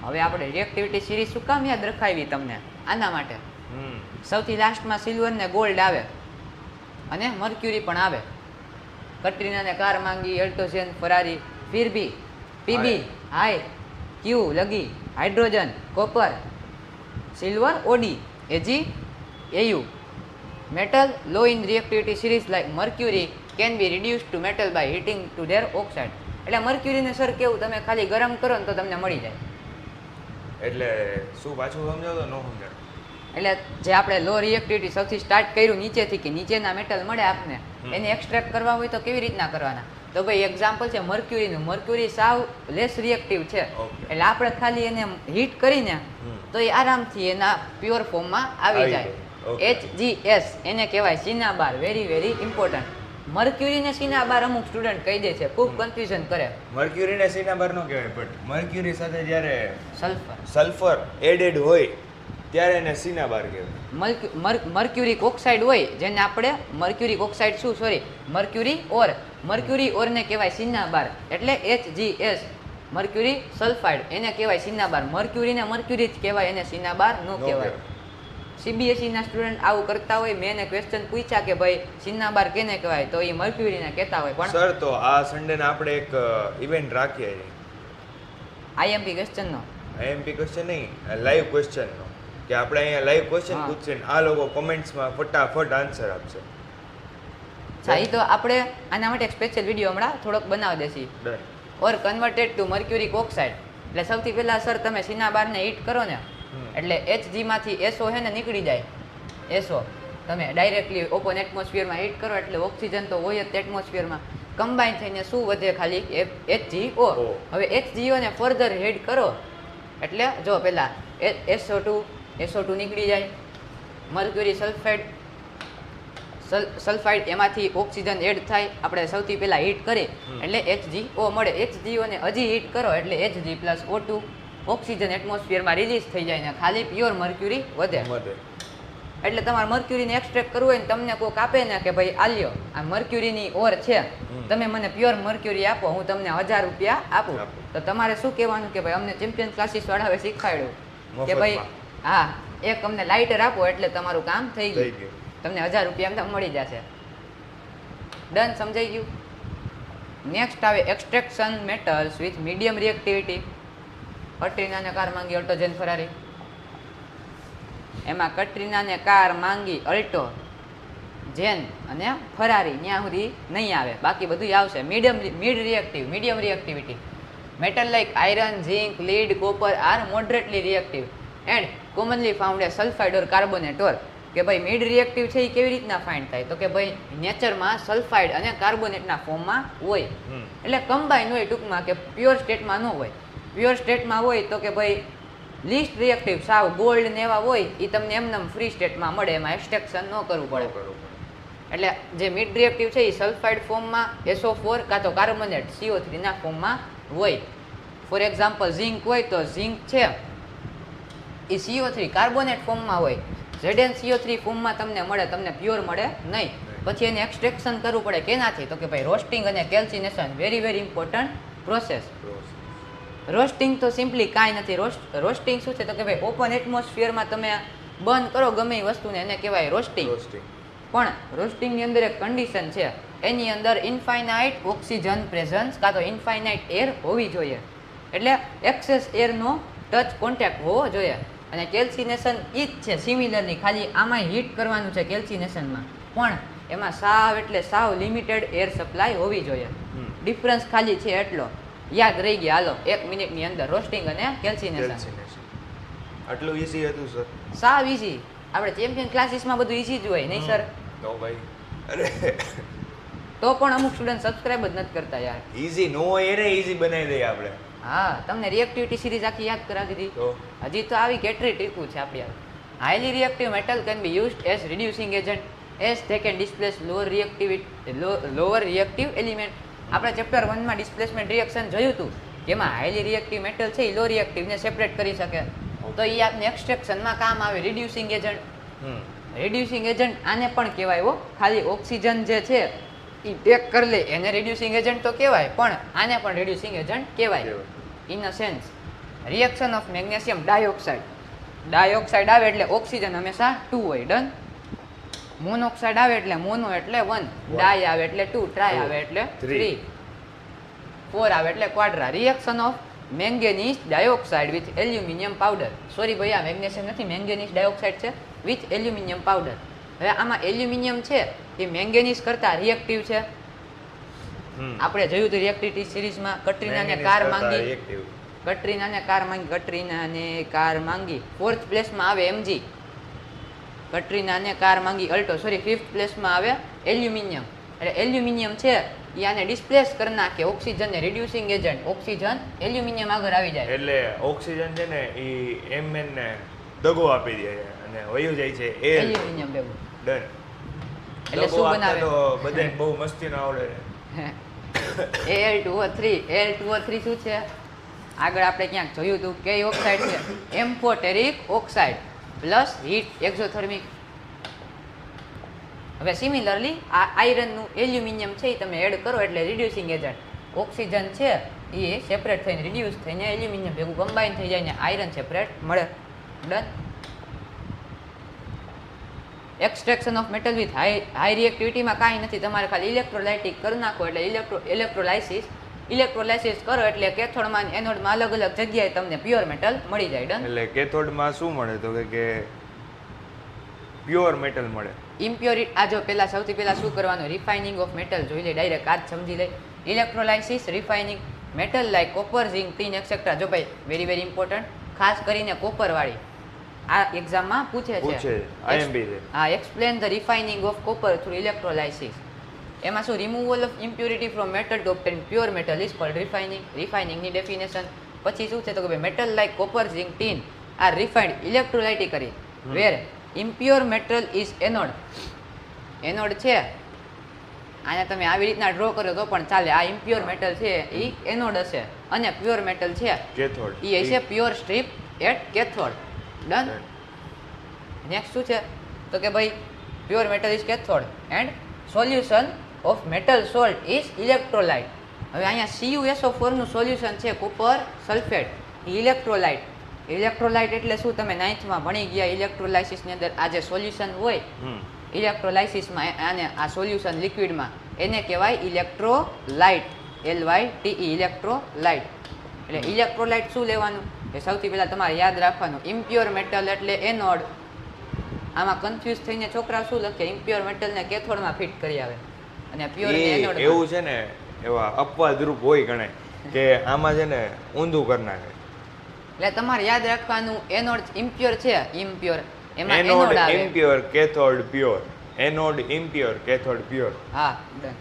B: હવે આપણે રિએક્ટિવિટી સિરીઝ શું કામ યાદ રખાવી તમને? આના માટે. સૌથી લાસ્ટમાં સિલ્વર ને ગોલ્ડ આવે અને મર્ક્યુરી પણ આવે. કટરીનાને કાર માંગી, એલ્ટોઝેન, ફરારી, ફિર ભી, પીબી, હાઈ, ક્યુ લગી, hydrogen, copper, silver, Audi, AG, AU. Metal low in reactivity series like mercury can be reduce to metal by heating to their oxide. એટલે મર્ક્યુરીને સર કેવું તમે ખાલી ગરમ કરો ને તો તમને મળી જાય.
A: એટલે શું પાછું સમજાવો તો ન સમજાય.
B: એટલે જે આપણે લો રિએક્ટિવિટી સૌથી સ્ટાર્ટ કર્યું નીચેથી કે નીચેના મેટલ મળે આપને એને એક્સટ્રેક્ટ કરવા હોય તો કેવી રીતના કરવાના? તો ભાઈ એક્ઝામ્પલ છે મર્ક્યુરીનું. મર્ક્યુરી સાવ લેસ રિએક્ટિવ છે, એટલે આપણે ખાલી એને હીટ કરીને તો એ આરામથી એના પ્યોર ફોર્મમાં આવી જાય. HGS એને કહેવાય સિનાબાર. Very very important. મર્ક્યુરીને સિનાબાર અમુક સ્ટુડન્ટ કહી દે છે, ખૂબ કન્ફ્યુઝન કરે.
A: મર્ક્યુરીને સિનાબાર નો કહેવાય, બટ મર્ક્યુરી સાથે જ્યારે
B: સલ્ફર
A: એડેડ હોય ત્યારે એને સિનાબાર કહેવાય.
B: મર્ક્યુરિક ઓક્સાઇડ હોય જેને આપણે મર્ક્યુરિક ઓક્સાઇડ મર્ક્યુરી ઓરને કહેવાય સિનાબાર. એટલે HGS મર્ક્યુરી સલ્ફાઇડ એને કહેવાય સિનાબાર. મર્ક્યુરીને મર્ક્યુરી જ કહેવાય, એને સિનાબાર ન કહેવાય. CBSE ના સ્ટુડન્ટ આવું કરતા હોય. મેં એને ક્વેશ્ચન પૂછ્યા કે ભાઈ સિનાબાર કેને કહેવાય, તો એ મર્ક્યુરીને કહેતા હોય. પણ
A: સર તો આ સન્ડે આપણે એક ઇવેન્ટ રાખીએ
B: IMP ક્વેશ્ચનનો
A: ક્વેશ્ચન નહીં, લાઈવ ક્વેશ્ચનનો, કે આપણે અહીંયા લાઈવ ક્વેશ્ચન પૂછશે ને આ લોકો કોમેન્ટ્સમાં ફટાફટ આન્સર આપશે.
B: હા, એ તો આપણે આના માટે એક સ્પેશિયલ વિડીયો હમણાં થોડોક બનાવી દેશી. ઓર કન્વર્ટેડ ટુ મર્ક્યુરિક ઓક્સાઇડ. એટલે સૌથી પહેલા સર તમે સિનાબારને હીટ કરો ને એટલે Hg માંથી SO છે ને નીકળી જાય. SO તમે ડાયરેક્ટલી ઓપન એટમોસ્ફિયરમાં હીટ કરો એટલે ઓક્સિજન તો હોય જ એટમોસ્ફિયરમાં. કમ્બાઈન થઈને શું વધે? ખાલી HGO. હવે HGO ને ફર્ધર હીટ કરો એટલે જો પહેલા SO2 નીકળી જાય. મર્ક્યુરી સલ્ફાઇડ એમાંથી ઓક્સિજન એડ થાય. આપણે સૌથી પહેલા હીટ કરી એટલે HGO મળે. HGO ને હજી હીટ કરો એટલે Hg પ્લસ O2 ઓક્સિજન એટમોસ્ફિયરમાં રિલીઝ થઈ જાય ને ખાલી પ્યોર મર્ક્યુરી વધે. એટલે તમારે મર્ક્યુરીને એક્સટ્રેક્ટ કરવું હોય ને તમને કોઈક આપે ને કે ભાઈ આલ્યો આ મર્ક્યુરીની ઓર છે, તમે મને પ્યોર મર્ક્યુરી આપો, હું તમને 1000 રૂપિયા આપું. તો તમારે શું કહેવાનું કે ભાઈ અમને ચેમ્પિયન ક્લાસીસ વાળાએ શીખવાડ્યું કે ભાઈ હા એક અમને લાઇટર આપો એટલે તમારું કામ થઈ ગયું, તમને 1000 રૂપિયા એમ મળી જશે. ડન? સમજાઈ ગયું? નેક્સ્ટ આવે extraction metals with medium reactivity. કટરીનાને કાર માંગી અલ્ટો જેન ફરારી. એમાં કટરીનાને કાર માંગી અલ્ટો જેન અને ફરારી ત્યાં સુધી નહીં આવે, બાકી બધું આવશે. Medium reactivity. Metal like iron, zinc, lead, copper are moderately reactive and commonly found a sulphide or carbonate ore. કે ભાઈ મિડ રિએક્ટિવ છે એ કેવી રીતના ફાઇન્ડ થાય? તો કે ભાઈ નેચરમાં સલ્ફાઇડ અને કાર્બોનેટના ફોર્મમાં હોય, એટલે કમ્બાઈન હોય ટૂંકમાં, કે પ્યોર સ્ટેટમાં ન હોય. પ્યોર સ્ટેટમાં હોય તો કે ભાઈ લીસ્ટ રિએક્ટિવ સાવ ગોલ્ડ ને એવા હોય એ તમને એમને ફ્રી સ્ટેટમાં મળે, એમાં એક્સટ્રેક્શન ન કરવું પડે. એટલે જે મિડ રિએક્ટિવ છે એ સલ્ફાઇડ ફોર્મમાં SO4 કાં તો કાર્બોનેટ CO3 ના ફોર્મમાં હોય. ફોર એક્ઝામ્પલ ઝિંક હોય તો ઝિંક છે એ CO3 કાર્બોનેટ ફોર્મમાં હોય. ZnCO3 ફોર્મમાં તમને મળે, તમને પ્યોર મળે નહીં. પછી એને એક્સટ્રેક્શન કરવું પડે. કેનાથી? તો કે ભાઈ રોસ્ટિંગ અને calcination. Very very important process. Roasting તો સિમ્પલી કાંઈ નથી. રોસ્ટિંગ શું છે? તો કે ભાઈ ઓપન એટમોસ્ફિયરમાં તમે બંધ કરો ગમે એ વસ્તુને એને કહેવાય રોસ્ટિંગ. પણ રોસ્ટિંગની અંદર એક કન્ડિશન છે, એની અંદર ઇન્ફાઇનાઇટ ઓક્સિજન પ્રેઝન્સ કાં તો ઇન્ફાઇનાઇટ એર હોવી જોઈએ. એટલે એક્સેસ એરનો ટચ કોન્ટેક્ટ હોવો જોઈએ. અને કેલ્સિનેશન એ જ છે સિમિલરલી, ખાલી આમાં હીટ કરવાનું છે કેલ્સિનેશનમાં, પણ એમાં સાવ એટલે સાવ લિમિટેડ એર સપ્લાય હોવી જોઈએ. ડિફરન્સ ખાલી છે એટલો. યાદ રહી ગયા? હાલો 1 મિનિટની અંદર રોસ્ટિંગ અને કેલ્સિનેશન.
A: આટલું ઈઝી હતું સર?
B: સાવ ઈઝી. આપણે ચેમ્પિયન ક્લાસીસમાં બધું ઈઝી જ હોય નહીં સર?
A: તો ભાઈ અરે
B: તો પણ અમુક સ્ટુડન્ટ સબસ્ક્રાઇબ જ નથી કરતા યાર.
A: ઈઝી નો હોય એને ઈઝી બનાવી દઈએ આપણે.
B: હા, તમને રિએક્ટિવિટી સિરીઝ આખી યાદ કરાવી દીધી. હજી તો આવી કેટલી ટ્રીકું છે આપણી. Highly reactive metal can be used as reducing agent as they can displace lower reactive element. આપણે ચેપ્ટર 1 માં ડિસ્પ્લેસમેન્ટ રિએક્શન જોયું હતું, જેમાં હાઈલી રિએક્ટિવ મેટલ છે એ લો રિએક્ટિવને સેપરેટ કરી શકે. તો એ આપને એક્સટ્રેક્શનમાં કામ આવે. Reducing agent. રિડ્યુસિંગ એજન્ટ આને પણ કહેવાય હો. ખાલી ઓક્સિજન જે છે એ ટેક કરી લે એને રિડ્યુસિંગ એજન્ટ તો કહેવાય, પણ આને પણ રિડ્યુસિંગ એજન્ટ કહેવાય. In a sense reaction of magnesium dioxide. Dioxide આવે એટલે ઓક્સિજન હંમેશા 2 હોય. ડન? મોનોક્સાઇડ આવે એટલે મોનો એટલે 1, ડાય આવે એટલે 2, ટ્રાય આવે એટલે 3, 4 આવે એટલે ક્વાડ્રા. Reaction of manganese dioxide with aluminium powder. Sorry ભાઈ, આ મેગ્નેશિયમ નથી, મેંગેનીઝ ડાયોક્સાઇડ છે વિથ એલ્યુમિનિયમ પાવડર. હવે આમાં એલ્યુમિનિયમ છે એ મેંગેનીઝ કરતાં રિએક્ટિવ છે, આપણે જોયું હતું રિએક્ટિવિટી સિરીઝમાં કટરીનાને કાર માંગી, કટરીનાને કાર માંગી 4th પ્લેસમાં આવે એમજી, કટરીનાને કાર માંગી અલ્ટો, સોરી 5th પ્લેસમાં આવે એલ્યુમિનિયમ. એટલે એલ્યુમિનિયમ છે એ આને ડિસ્પ્લેસ કરી નાખે ઓક્સિજનને, રિડ્યુસિંગ એજન્ટ, ઓક્સિજન એલ્યુમિનિયમ આગળ આવી જાય.
A: એટલે ઓક્સિજન છે ને એ Mn ને દગો આપી દે અને વયું જાય છે
B: એલ્યુમિનિયમ ભેગું.
A: ડન.
B: એટલે શું બનાવે?
A: તો બધાને બહુ મસ્તીનો આવડે.
B: Al2O3, Al2O3 શું છે? આગળ આપણે ક્યાંક જોયું હતું કે ઓક્સાઇડ છે, એમ્ફોટેરિક ઓક્સાઇડ પ્લસ હીટ એક્ઝોથર્મિક. હવે સિમિલરલી આ આયરનનું એલ્યુમિનિયમ છે એ તમે એડ કરો એટલે રિડ્યુસિંગ એજન્ટ, ઓક્સિજન છે એ સેપરેટ થઈને રિડ્યુસ થઈને એલ્યુમિનિયમ ભેગું કમ્બાઈન થઈ જાય ને આયરન સેપરેટ મળે. Done. Extraction of metal with high રિએક્ટિવિટીમાં કાંઈ નથી, તમારે ખાલી ઇલેક્ટ્રોલાઇટિક કરી નાખો એટલે ઇલેક્ટ્રોલાઇસિસ કરો એટલે કેથોડમાં એનોડમાં અલગ અલગ જગ્યાએ તમને પ્યોર મેટલ મળી જાય. ડન.
A: એટલે કેથોડમાં શું મળે તો કે પ્યોર મેટલ મળે.
B: ઇમ્પ્યોરિટી આ જો પહેલા સૌથી પહેલા શું કરવાનું, રિફાઇનિંગ ઓફ મેટલ જોઈ લે, ડાયરેક્ટ આ જ સમજી લે. Electrolysis, refining metal like copper, zinc, tin et cetera. જો ભાઈ વેરી વેરી ઇમ્પોર્ટન્ટ, ખાસ કરીને કોપર વાળી આ એક્ઝામમાં પૂછે છે.
A: IMP છે.
B: હા, explain the refining of copper through electrolysis. એમાં શું, removal of impurity from metal to obtain pure metal is called refining. રિફાઇનિંગની ડેફિનેશન પછી શું છે તો કે ભાઈ metal like copper, zinc, tin are refined electrolytically where impure metal is anode. Anode છે આને તમે આવી રીતના ડ્રો કરો તો પણ ચાલે. આ ઇમ્પ્યોર મેટલ છે એ એનોડ હશે અને પ્યોર મેટલ છે
A: કેથોડ
B: એ હશે pure strip at cathode. Done. Next શું છે તો કે ભાઈ pure metal is cathode and solution of metal salt is electrolyte. હવે અહીંયા CuSO4 નું સોલ્યુશન છે કોપર સલ્ફેટ, ઇલેક્ટ્રોલાઇટ. ઇલેક્ટ્રોલાઇટ એટલે શું, તમે 9th માં ભણી ગયા ઇલેક્ટ્રોલાઇસિસની અંદર આ જે સોલ્યુશન હોય ઇલેક્ટ્રોલાઇસિસમાં આને આ સોલ્યુશન લિક્વિડમાં એને કહેવાય ઇલેક્ટ્રોલાઇટ, LYTE ઇલેક્ટ્રોલાઇટ. એટલે ઇલેક્ટ્રોલાઇટ શું લેવાનું એ સૌથી પહેલા તમારે યાદ રાખવાનું, ઇમ્પ્યોર મેટલ એટલે એનોડ. આમાં કન્ફ્યુઝ થઈને છોકરા શું લખે, ઇમ્પ્યોર મેટલને કેથોડમાં ફિટ કરી આવે અને પ્યોર ને એનોડ.
A: એવું છે ને એવા અપવાદરૂપ હોય ગણે કે આમાં છે ને ઊંધું કરી નાખે.
B: એટલે તમારે યાદ રાખવાનું એનોડ ઇમ્પ્યોર છે, ઇમ્પ્યોર એમાં એનોડ આવે.
A: Impure cathode pure, anode impure cathode pure.
B: હા ડન.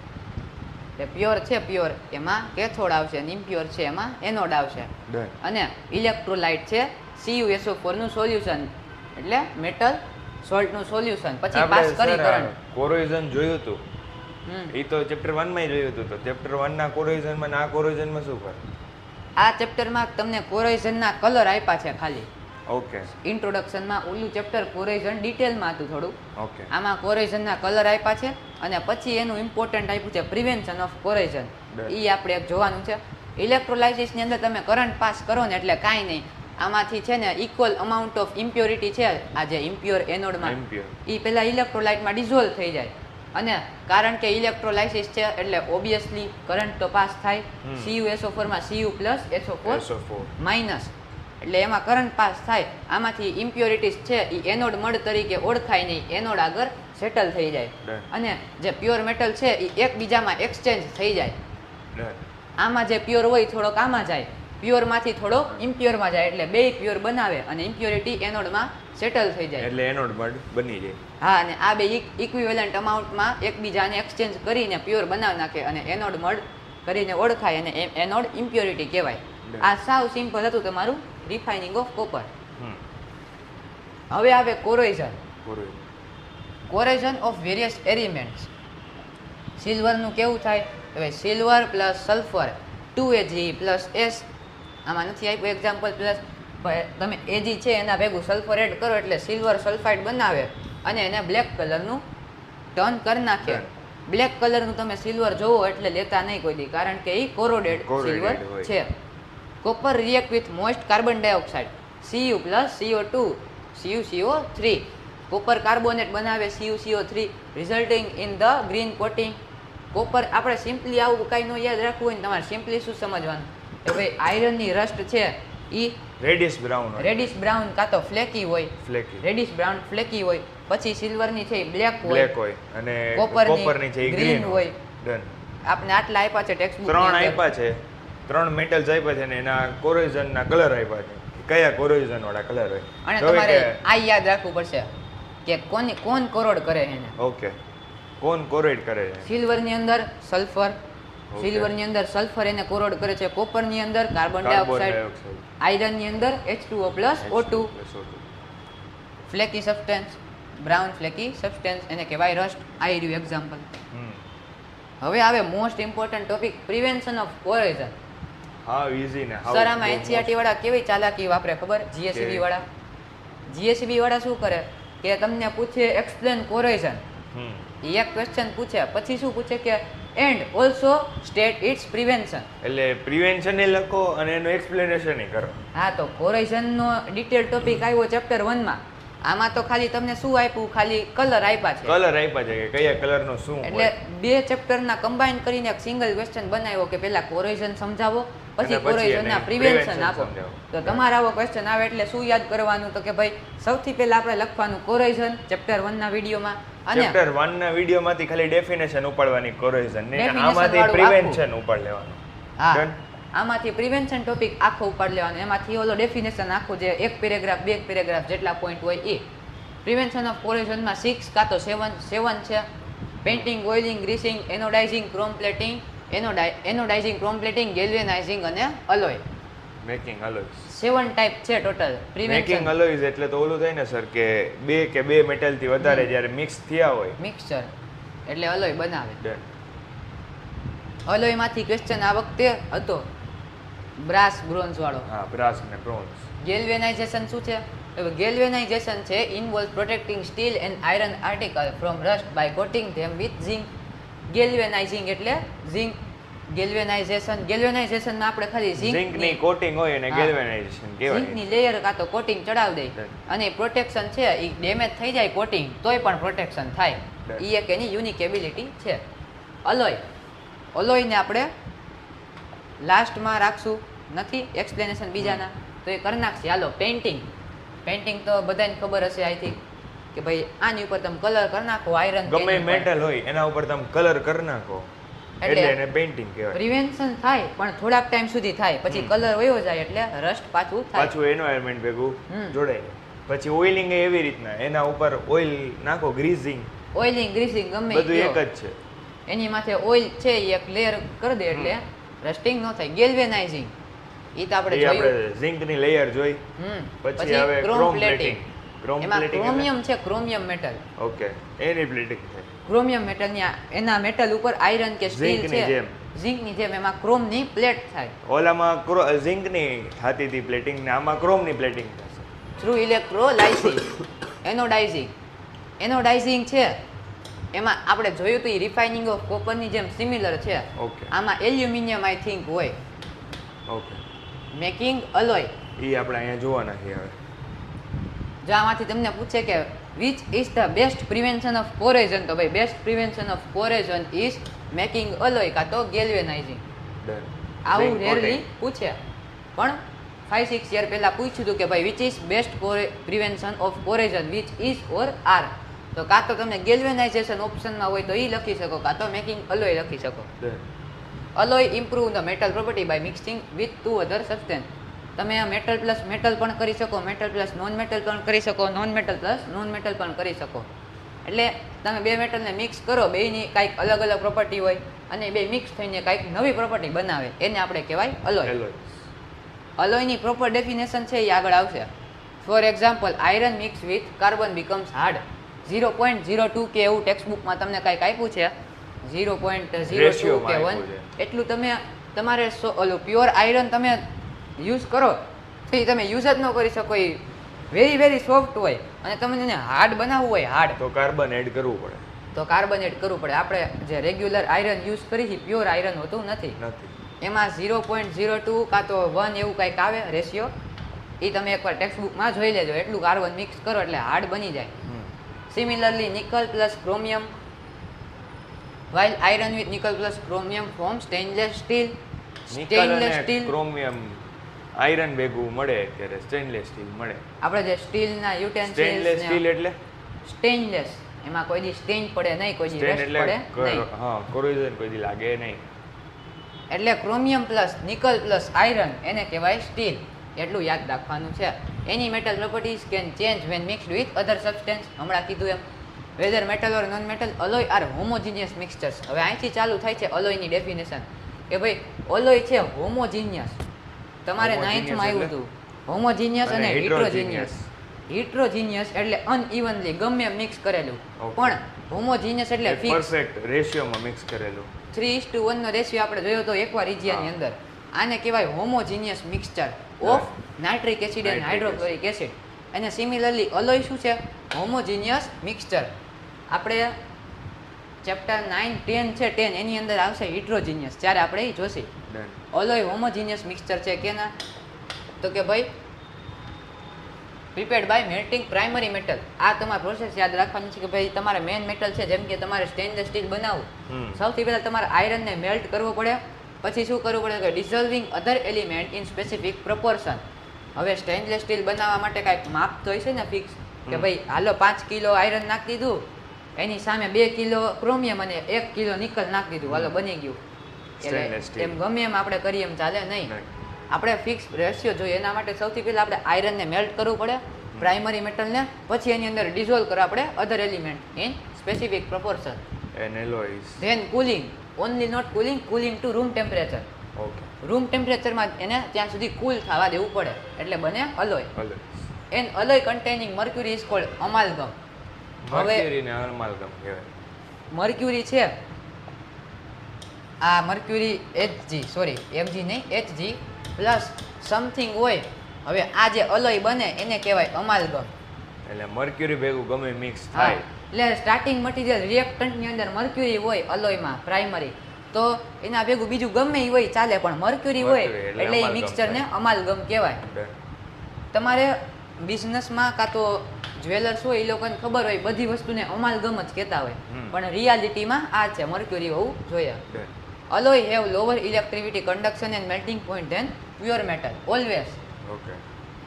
B: એટલે પ્યોર છે પ્યોર એમાં કેથોડ આવશે અને ઇમ્પ્યોર છે એમાં એનોડ આવશે.
A: ડન.
B: અને ઇલેક્ટ્રોલાઇટ છે CuSO4 નું સોલ્યુશન એટલે મેટલ સોલ્ટ નું સોલ્યુશન. પછી પાસ કરી કરંટ
A: કોરોઝન જોયું હતું એ તો ચેપ્ટર 1 માં જોયું હતું. તો ચેપ્ટર 1 ના કોરોઝન માં આ કોરોઝન માં શું કરે?
B: આ ચેપ્ટરમાં તમને કોરોઝનના કલર આપ્યા છે ખાલી.
A: ઓકે.
B: ઇન્ટ્રોડક્શનમાં ઓલું ચેપ્ટર કોરોઝન ડિટેલમાં હતું થોડું.
A: ઓકે.
B: આમાં કોરોઝનના કલર આપ્યા છે અને પછી એનું ઇમ્પોર્ટન્ટ આપ્યું છે પ્રિવેન્શન ઓફ કોરોઝન. એ આપણે એક જોવાનું છે. ઇલેક્ટ્રોલાઇસિસની અંદર તમે કરંટ પાસ કરો ને એટલે કાંઈ નહીં, આમાંથી છે ને ઇક્વલ અમાઉન્ટ ઓફ ઇમ્પ્યોરિટી છે આ જે ઇમ્પ્યોર એનોડમાં એ પહેલાં ઇલેક્ટ્રોલાઇટમાં ડિઝોલ્વ થઈ જાય. અને કારણ કે ઇલેક્ટ્રોલાઇસિસ છે એટલે ઓબ્વિયસલી કરંટ તો પાસ થાય. CuSO4 માં Cu પ્લસ SO4 માઇનસ એટલે એમાં કરંટ પાસ થાય. આમાંથી ઇમ્પ્યોરિટીઝ છે એ એનોડ મડ તરીકે ઓળખાય નહીં, એનોડ આગળ સેટલ થઈ જાય અને જે પ્યોર મેટલ છે એ એકબીજામાં એક્સચેન્જ થઈ જાય. આમાં જે પ્યોર હોય થોડોક આમાં જાય, પ્યોરમાંથી થોડોક ઇમ્પ્યોરમાં જાય એટલે બે પ્યોર બનાવે અને ઇમ્પ્યોરિટી એનોડમાં સેટલ થઈ જાય
A: એટલે એનોડ મડ બની જાય.
B: હા, અને આ બે ઇક્વિવેલન્ટ અમાઉન્ટમાં એકબીજાને એક્સચેન્જ કરીને પ્યોર બનાવી નાખે અને એનોડ મડ કરીને ઓળખાય અને એનોડ ઇમ્પ્યોરિટી કહેવાય. આ સાવ સિમ્પલ હતું તમારું રિફાઇનિંગ ઓફ કોપર. હવે આવે corrosion. Corrosion of various elements. સિલ્વરનું કેવું થાય? હવે silver plus sulphur 2Ag plus S. આમાં નથી આપ્યું એક્ઝામ્પલ પ્લસ તમે Ag છે એના ભેગું સલ્ફર એડ કરો એટલે સિલ્વર સલ્ફાઇડ બનાવે અને એને બ્લેક કલરનું ટર્ન કરી નાખે. બ્લેક કલરનું તમે સિલ્વર જોવો એટલે લેતા નહીં કોઈ દી, કારણ કે એ કોરોડેડ સિલ્વર છે. Copper react with moist carbon dioxide Cu plus CO2 CuCO3. Copper carbonate બનાવે CuCO3 resulting in the green coating. Copper આપણે સિમ્પલી આવું કાંઈ ન યાદ રાખવું હોય ને તમારે સિમ્પલી શું સમજવાનું કે ભાઈ આયરનની રસ્ટ છે એ
A: રેડિશ બ્રાઉન હોય,
B: રેડિશ બ્રાઉન કાં તો ફ્લેકી હોય, રેડિશ બ્રાઉન ફ્લેકી હોય. પછી સિલ્વરની છે એ બ્લેક હોય
A: અને
B: કોપરની છે એ ગ્રીન હોય.
A: ડન.
B: આપને આટલા આપ્યા છે ટેક્સ્ટ બુક
A: 3 આપ્યા છે, 3 મેટલ્સ આપ્યા છે ને એના કોરોઝનના કલર આપ્યા છે. કયા કોરોઝન વાળા કલર હોય
B: અને
A: તો
B: તમારે
A: કે
B: આ યાદ રાખવું પડશે કે કોણ કોરોડ કરે એને.
A: ઓકે, કોણ કોરોઈડ કરે છે?
B: સિલ્વર ની અંદર સલ્ફર, સિલ્વર ની અંદર સલ્ફર એને કોરોડ કરે છે. કોપર ની અંદર કાર્બન ડાયોક્સાઇડ, આયરન ની અંદર H2O+ O2. Flaky substance, brown flaky substance એને કહેવાય રસ્ટ. આ રહ્યું એક્ઝામ્પલ. હવે આવે most important topic, prevention of corrosion.
A: હા, ઈઝી ને
B: સર આમાં એનસીઆરટી વાળા કેવી ચાલાકી વાપરે ખબર? જીએસસીબી વાળા, જીએસસીબી વાળા શું કરે કે તમને પૂછે એક્સપ્લેન કોરોઝન, એક ક્વેશ્ચન પૂછે, પછી શું પૂછે કે and also state its prevention.
A: એટલે પ્રિવેન્શન એ લખો અને એનું એક્સપ્લેનેશન એ કરો.
B: હા, તો કોરોઝન નો ડિટેલ ટોપિક આવ્યો ચેપ્ટર 1 માં. આમાં તો ખાલી તમને શું આપ્યું, ખાલી કલર આપ્યા છે.
A: કલર આપ્યા છે કે કયા કલરનો શું હોય.
B: એટલે બે ચેપ્ટરના કમ્બાઈન કરીને એક સિંગલ ક્વેશ્ચન બનાવ્યો કે પહેલા કોરોઝન સમજાવો, પછી કોરોઝનના પ્રિવેન્શન આપો. તો તમારા આવો ક્વેશ્ચન આવે એટલે શું યાદ કરવાનું, તો કે ભાઈ સૌથી પહેલા આપણે લખવાનું કોરોઝન ચેપ્ટર 1 ના વિડીયોમાં, અને
A: ચેપ્ટર 1 ના વિડીયોમાંથી ખાલી ડેફિનેશન ઉપાડવાની કોરોઝન ને
B: Definition
A: આમાંથી
B: વાળું
A: પ્રિવેન્શન ઉપાડ લેવાનું.
B: હા,
A: Done?
B: આમાંથી પ્રિવેન્શન ટોપિક આખો ઉપાડ લેવાનો, એમાંથી ઓલો ડેફિનેશન આખું જે એક પેરેગ્રાફ 2 પેરેગ્રાફ જેટલા પોઈન્ટ હોય એ. પ્રિવેન્શન ઓફ કોરોઝનમાં 6 કાં તો 7 છે. Painting, oiling, greasing, anodizing, chrome plating, anodizing, chrome plating, galvanizing અને અલોય.
A: Making alloys.
B: 7 ટાઈપ છે ટોટલ પ્રિવેન્શન.
A: મેકિંગ અલોય્સ એટલે તો ઓલું થાય ને સર કે બે મેટલ થી વધારે જ્યારે મિક્સ થયા હોય
B: મિક્સચર એટલે અલોય બનાવે.
A: Done.
B: અલોયમાંથી ક્વેશ્ચન આ વખતે હતો બ્રાસ બ્રોન્ઝ વાળો.
A: હા, બ્રાસ અને બ્રોન્ઝ.
B: ગેલ્વેનાઇઝેશન શું છે? ગેલ્વેનાઇઝેશન છે involve protecting steel and iron article from rust by coating them with zinc. Galvanizing એટલે ઝિંક. ગેલ્વેનાઇઝેશનમાં આપણે ખાલી
A: ઝિંક ની કોટિંગ હોય અને ગેલ્વેનાઇઝેશન કહેવાય.
B: ઝિંકની લેયર કાં તો કોટિંગ ચડાવી દે અને પ્રોટેક્શન છે એ ડેમેજ થઈ જાય કોટિંગ તોય પણ પ્રોટેક્શન થાય. એ એક એની યુનિક એબિલિટી છે. અલોય, અલોયને આપણે લાસ્ટમાં રાખશું, નથી એક્સપ્લેનેશન બીજાના તો એ કરી નાખશે. હાલો, પેઇન્ટિંગ. પેઇન્ટિંગ તો બધાને ખબર હશે આઈ થિંક કે ભાઈ આની ઉપર તમે કલર કરી નાખો, આયરન
A: ગમે મેટલ હોય એના ઉપર તમે કલર કરી નાખો એટલે એને પેઇન્ટિંગ કહેવાય.
B: પ્રિવેન્શન થાય પણ થોડાક ટાઈમ સુધી થાય, પછી કલર વયો જાય એટલે રસ્ટ પાછું થાય,
A: પાછું એન્વાયરમેન્ટ ભેગું જોડાય. પછી ઓઇલિંગ એવી રીતના એના ઉપર ઓઇલ નાખો, ગ્રીઝિંગ,
B: ઓઇલિંગ, ગ્રીસિંગ ગમે
A: બધું એક જ છે.
B: એની માથે ઓઇલ છે એ એક લેયર કરી દે એટલે રસ્ટિંગ ન થાય. ગેલ્વેનાઇઝિંગ ઈ તો આપણે જોયું,
A: આપણે ઝિંક ની લેયર જોઈ. પછી આવે ક્રોમ પ્લેટિંગ. ક્રોમ
B: એમાં
A: પ્લેટિંગ
B: ક્રોમિયમ છે, ક્રોમિયમ મેટલ.
A: ઓકે, એની પ્લેટિંગ છે.
B: ક્રોમિયમ મેટલ ની એના મેટલ ઉપર આયરન કે સ્ટીલ
A: ઝિંકની
B: છે,
A: જેમ.
B: ઝિંક ની જેમ એમાં ક્રોમ ની પ્લેટ થાય.
A: ઓલામાં ઝિંક ની થતી હતી પ્લેટિંગ ને આમાં ક્રોમ ની પ્લેટિંગ થશે.
B: Through electrolysis. એનોડાઇઝિંગ, એનોડાઇઝિંગ છે એમાં આપણે જોયું તો રિફાઇનિંગ ઓફ કોપર ની જેમ સિમિલર છે.
A: ઓકે,
B: આમાં એલ્યુમિનિયમ આઈ થિંક હોય.
A: Okay,
B: making alloy.
A: ઈ આપણે અહીંયા જોવાના છે હવે.
B: જો આમાંથી તમને પૂછે કે which is the best prevention of corrosion, તો ભાઈ best prevention of corrosion is making અલોય કાં તો ગેલ્વેનાઇઝિંગ.
A: Done.
B: આવું
A: Zinc
B: રેરલી
A: coating.
B: પૂછે, પણ 5-6 યર પહેલા પૂછ્યું હતું કે ભાઈ which is best prevention of corrosion, which is or are. તો કાં તો તમે ગેલ્વેનાઇઝેશન ઓપ્શનમાં હોય તો એ લખી શકો, કાં તો મેકિંગ અલોય લખી શકો.
A: Done.
B: Alloy improve the metal property by mixing with 2 other substance. તમે આ મેટલ પ્લસ મેટલ પણ કરી શકો, મેટલ પ્લસ નોન મેટલ પણ કરી શકો, non metal plus non metal પણ કરી શકો. એટલે તમે બે મેટલને મિક્સ કરો, બેયની કાંઈક અલગ અલગ પ્રોપર્ટી હોય અને બે મિક્સ થઈને કાંઈક નવી પ્રોપર્ટી બનાવે, એને આપણે કહેવાય અલોય.
A: Alloys.
B: અલોયની પ્રોપર ડેફિનેશન છે એ આગળ આવશે. For example, iron mix with carbon becomes hard. 0.02 કે એવું ટેક્સ્ટ બુકમાં તમને કાંઈક આપ્યું છે, 0.02
A: Ratio
B: કે
A: માં
B: 1,
A: આપ્યું છે.
B: એટલું તમે તમારે ઓલું પ્યોર આયરન તમે યુઝ કરો તો એ તમે યુઝ જ ન કરી શકો. એ વેરી વેરી સોફ્ટ હોય અને તમને એને હાર્ડ બનાવવું હોય હાર્ડ,
A: તો કાર્બન એડ કરવું પડે.
B: તો કાર્બન એડ કરવું પડે. આપણે જે રેગ્યુલર આયરન યુઝ કરી છે પ્યોર આયરન હોતું નથી. એમાં 0.02 કાં તો 1 એવું કાંઈક આવે રેશિયો, એ તમે એકવાર ટેક્સ્ટ બુકમાં જોઈ લેજો. એટલું કાર્બન મિક્સ કરો એટલે હાર્ડ બની જાય. Similarly nickel plus chromium, while iron with nickel plus chromium form stainless steel. Stainless steel,
A: chromium iron ભેગું મળે ત્યારે સ્ટેનલેસ સ્ટીલ મળે.
B: આપણે જે સ્ટીલના યુટેન્સિલ્સ
A: સ્ટેનલેસ સ્ટીલ એટલે
B: સ્ટેનલેસ એમાં કોઈ દી સ્ટેન પડે નહીં, કોઈ દી
A: સ્ટેન
B: રસ્ટ
A: એટલે
B: પડે નહીં.
A: હા કોરોઝન કોઈ દી લાગે નહીં.
B: એટલે chromium plus nickel plus iron એને કહેવાય સ્ટીલ. એટલું યાદ રાખવાનું છે. એની metal properties can change when mixed with other substance. હમણાં કીધું એમ whether metal or non metal alloy are homogeneous mixtures. હવે અહીંથી ચાલુ થાય છે અલોયની ડેફિનેશન કે ભાઈ અલોય છે હોમોજીનિયસ. તમારે
A: Homogeneous
B: 9th માં આવ્યું
A: એટલે?
B: હતું હોમોજીનિયસ
A: અને
B: અને
A: heterogeneous.
B: હિટ્રોજીનિયસ એટલે અનઇવનલી ગમે મિક્સ કરેલું.
A: Okay.
B: પણ હોમોજીનિયસ એટલે ફિક્સ
A: પરફેક્ટ રેશિયોમાં મિક્સ કરેલું.
B: 3:1 નો રેશિયો આપણે જોયો તો એકવાર ઇજિયાની અંદર. આને કહેવાય homogeneous mixture of nitric acid and
A: Nitric
B: hydrochloric acid. અને સિમિલરલી અલોય શું છે? Homogeneous mixture. આપણે ચેપ્ટર 9, 10 છે 10 એની અંદર આવશે હિટ્રોજીનિયસ, ત્યારે આપણે એ જોશી.
A: Done.
B: અલોય હોમોજીનિયસ મિક્સચર છે કેના? તો કે ભાઈ prepared by melting primary metal. આ તમારે પ્રોસેસ યાદ રાખવાની છે કે ભાઈ તમારે મેઇન મેટલ છે, જેમ કે તમારે સ્ટેનલેસ સ્ટીલ બનાવવું, સૌથી પહેલા તમારે આયરનને મેલ્ટ કરવો પડે. પછી શું કરવું પડે કે ડિઝોલ્વિંગ અધર એલિમેન્ટ ઇન સ્પેસિફિક પ્રપોર્શન. હવે સ્ટેનલેસ સ્ટીલ બનાવવા માટે કાંઈક માપ તો હોય છે ને ફિક્સ, કે ભાઈ હાલો 5 કિલો આયરન નાખી દીધું, એની સામે 2 કિલો ક્રોમિયમ અને 1 કિલો નિકલ નાખી દીધું, હાલો બની ગયું.
A: Stainless
B: એટલે
A: steel.
B: એમ ગમે એમ આપણે કરીએ એમ ચાલે નહીં.
A: નહીં.
B: આપણે ફિક્સ રેશિયો જોઈએ. એના માટે સૌથી પહેલા આપણે આયરનને મેલ્ટ કરવું પડે, પ્રાઇમરી મેટલને, પછી એની અંદર ડિઝોલ્વ કરવા આપણે other element in specific proportion.
A: And alloys.
B: Then cooling, only not cooling, cooling to room temperature.
A: Okay.
B: Room ટેમ્પરેચરમાં એને ત્યાં સુધી કુલ થવા દેવું પડે એટલે બને alloy.
A: Alloys.
B: An alloy containing mercury is called amalgam. હવે
A: Mercury ને amalgam કહેવાય.
B: મર્ક્યુરી છે, આ મર્ક્યુરી Mg નહીં Hg પ્લસ સમથિંગ હોય. હવે આ જે અલોય બને એને કહેવાય અમાલ્ગમ.
A: એટલે મર્ક્યુરી ભેગું ગમે મિક્સ
B: હા,
A: થાય.
B: એટલે સ્ટાર્ટિંગ મટીરિયલ રિએક્ટન્ટની અંદર મર્ક્યુરી હોય અલોયમાં પ્રાઇમરી, તો એના ભેગું બીજું ગમે ઈ હોય ચાલે, પણ મર્ક્યુરી હોય
A: Mercury એટલે
B: એટલે એ
A: amalgam
B: મિક્સચરને
A: થાય.
B: અમાલ્ગમ કહેવાય.
A: Done.
B: તમારે બિઝનેસમાં કાં તો જ્વેલર્સ હોય એ લોકોને ખબર હોય બધી વસ્તુને અમાલ્ગમ જ કહેતા હોય, પણ રિયાલિટીમાં આ છે મર્ક્યુરી હોવું જોઈએ.
A: Done.
B: Alloy have lower electricity conduction and melting point than pure metal always.
A: Okay.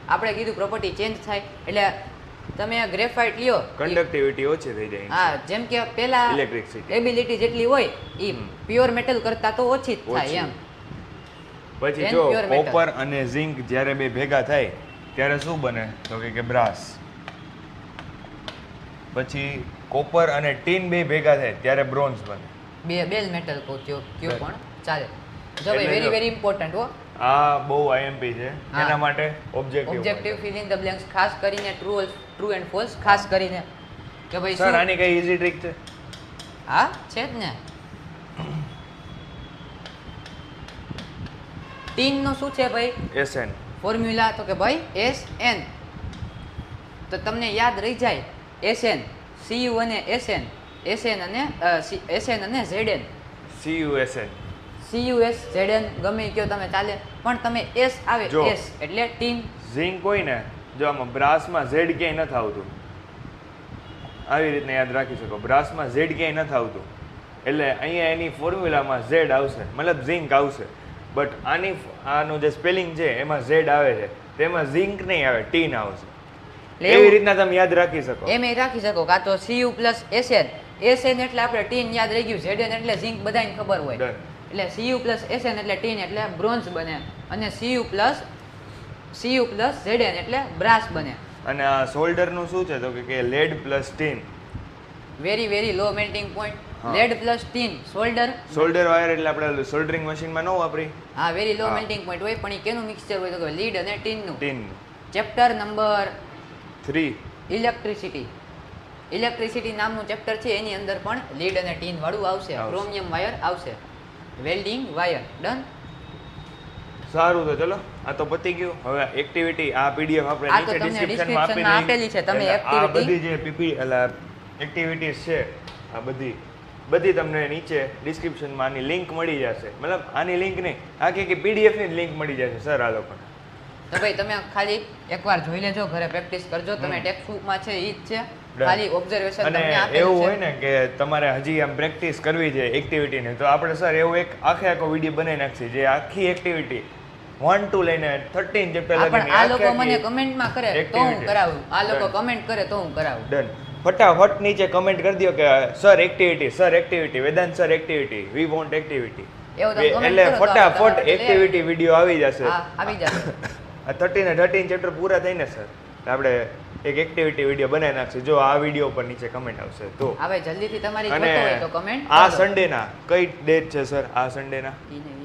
B: આપણે કીધું પ્રોપર્ટી ચેન્જ થાય એટલે તમે ગ્રેફાઇટ લ્યો,
A: કન્ડક્ટિવિટી ઓછી થઈ જાય.
B: હા, જેમ કે પેલા
A: Electricity.
B: એબિલિટી જેટલી હોય એ પ્યોર મેટલ કરતા તો ઓછી જ થાય એમ.
A: પછી
B: Then
A: જો
B: pure metal.
A: કોપર અને ઝિંક જ્યારે બે ભેગા થાય ત્યારે શું બને તો કે બ્રાસ. પછી કોપર અને ટીન બે ભેગા થાય ત્યારે બ્રોન્ઝ બને.
B: બે બેલ મેટલ કયો પણ ચાલે. જો ભાઈ
A: એટલે
B: વેરી
A: જો.
B: વેરી ઇમ્પોર્ટન્ટ હો.
A: આ બહુ આઈએમપી છે.
B: હા.
A: એના માટે objective.
B: Objective fill in the blanks, ખાસ કરીને ટ્રુ એન્ડ ફોલ્સ, ખાસ કરીને કે ભાઈ
A: સર
B: શું-
A: આની કઈ ઈઝી ટ્રીક છે?
B: હા છે જ ને. ટીન નું શું છે ભાઈ
A: એસએન.
B: ફોર્મ્યુલા? તો કે ભાઈ SN. તો તમને યાદ રહી જાય SN, CU અને SN, SN અને ZN.
A: CUSN.
B: CUS ZN ગમે ઈ કયો તમે ચાલે, પણ તમે S આવે
A: જો.
B: S એટલે ટીન.
A: ઝિંક હોય ને, જો આમાં બ્રાસમાં ઝેડ ક્યાંય નથી આવતું, આવી રીતના યાદ રાખી શકો. બ્રાસમાં ઝેડ ક્યાંય નથી આવતું, એટલે અહીંયા એની ફોર્મ્યુલામાં ઝેડ આવશે, મતલબ ઝિંક આવશે. બટ આનું જે સ્પેલિંગ છે એમાં ઝેડ આવે છે, તેમાં ઝિંક નહીં આવે, ટીન આવશે.
B: એટલે
A: એવી
B: એવું-
A: રીતના તમે યાદ રાખી શકો.
B: એમ એ રાખી શકો, કાં તો CU પ્લસ SN. SN એટલે આપણે ટીન યાદ રહી ગયું, ZN એટલે ઝિંક બધાને ખબર હોય.
A: Done.
B: એટલે CU પ્લસ SN એટલે ટીન એટલે બ્રોન્ઝ બને, અને CU પ્લસ ZN એટલે બ્રાસ બને.
A: અને આ સોલ્ડરનું શું છે તો કે lead plus tin.
B: Very very low melting point.
A: હા.
B: Lead plus tin solder.
A: Solder wire એટલે આપણે સોલ્ડરિંગ મશીનમાં ન વાપરી.
B: હા, વેરી લો
A: હા.
B: મેલ્ટિંગ પોઈન્ટ હોય, પણ એ કેનું મિક્સચર હોય તો કે લીડ અને ટીનનું.
A: Tin.
B: Chapter number
A: 3.
B: Electricity. Electricity નામનું ચેપ્ટર છે, એની અંદર પણ લીડ અને ટીન વાળું આવશે,
A: આવશે.
B: ક્રોમિયમ વાયર આવશે, વેલ્ડિંગ વાયર. ડન.
A: સારું તો ચલો, આ તો પતી ગયું. હવે એક્ટિવિટી આ પીડીએફ આપણે
B: આ તો
A: નીચે
B: તમને
A: ડિસ્ક્રિપ્શનમાં
B: description માં આપેલી છે. તમે
A: એટલે આ
B: activity-
A: બધી જે પીપી એટલે એક્ટિવિટીઝ છે આ બધી તમને નીચે ડિસ્ક્રિપ્શનમાં આની લિંક મળી જશે. મતલબ આની લિંક નહીં, આખી પીડીએફ ની લિંક મળી જશે સર આ લોકોને.
B: તો ભાઈ તમે ખાલી એકવાર જોઈ લેજો, ઘરે પ્રેક્ટિસ કરજો. તમે ટેક્સ્ટબુકમાં છે ઈ જ છે, ખાલી ઓબ્ઝર્વેશન
A: અને
B: તમને
A: એવું
B: આપેલું
A: હોય
B: છે.
A: ને કે તમારે હજી આમ પ્રેક્ટિસ કરવી છે એક્ટિવિટીની, તો આપણે સર એવું એક આખો વિડીયો બનાવી નાખીએ જે આખી એક્ટિવિટી 1 to લઈને 13 ચેપ્ટર
B: હા, પણ
A: લગીની
B: આ લોકો
A: આખી
B: મને કમેન્ટમાં કરે તો હું
A: activity.
B: કરાવું, આ લોકો
A: Done.
B: કમેન્ટ કરે તો હું કરાવું.
A: ડન. ફટાફટ નીચે કમેન્ટ કરી દો કે sir activity Vedant sir activity we want activity
B: એવું તમે comment
A: એટલે
B: કરો તો
A: ફટાફટ
B: તમારા માટે
A: એક્ટિવિટી વિડીયો આવી જશે
B: હા આવી જશે
A: આ 13 અને 13 ચેપ્ટર પૂરા થઈને સર આપણે એક એક્ટિવિટી વિડીયો બનાવી નાખશું જો આ વિડીયો પર નીચે કમેન્ટ આવશે તો
B: હવે જલ્દીથી તમારી
A: અને
B: જોતો હોય તો કમેન્ટ
A: આ સન્ડેના કઈ ડેટ છે સર આ સન્ડેના
B: ઈને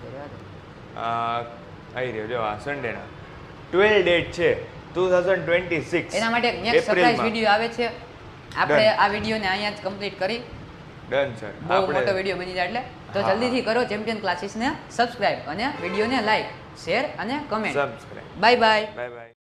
B: રહેવા દે
A: આવી રહ્યો જો આ સન્ડેના 12 ડેટ છે 2026
B: એના માટે એક નેક્સ્ટ સરપ્રાઈઝ વિડીયો આવે છે આપણે આ વિડીયોને અહીંયા જ કમ્પ્લીટ કરી
A: ડન સર
B: બહુ મોટો વિડીયો બની જાય એટલે તો
A: હા,
B: જલ્દીથી કરો ચેમ્પિયન ક્લાસીસને સબસ્ક્રાઇબ અને વિડીયોને લાઈક શેર અને comment
A: subscribe
B: bye bye
A: bye bye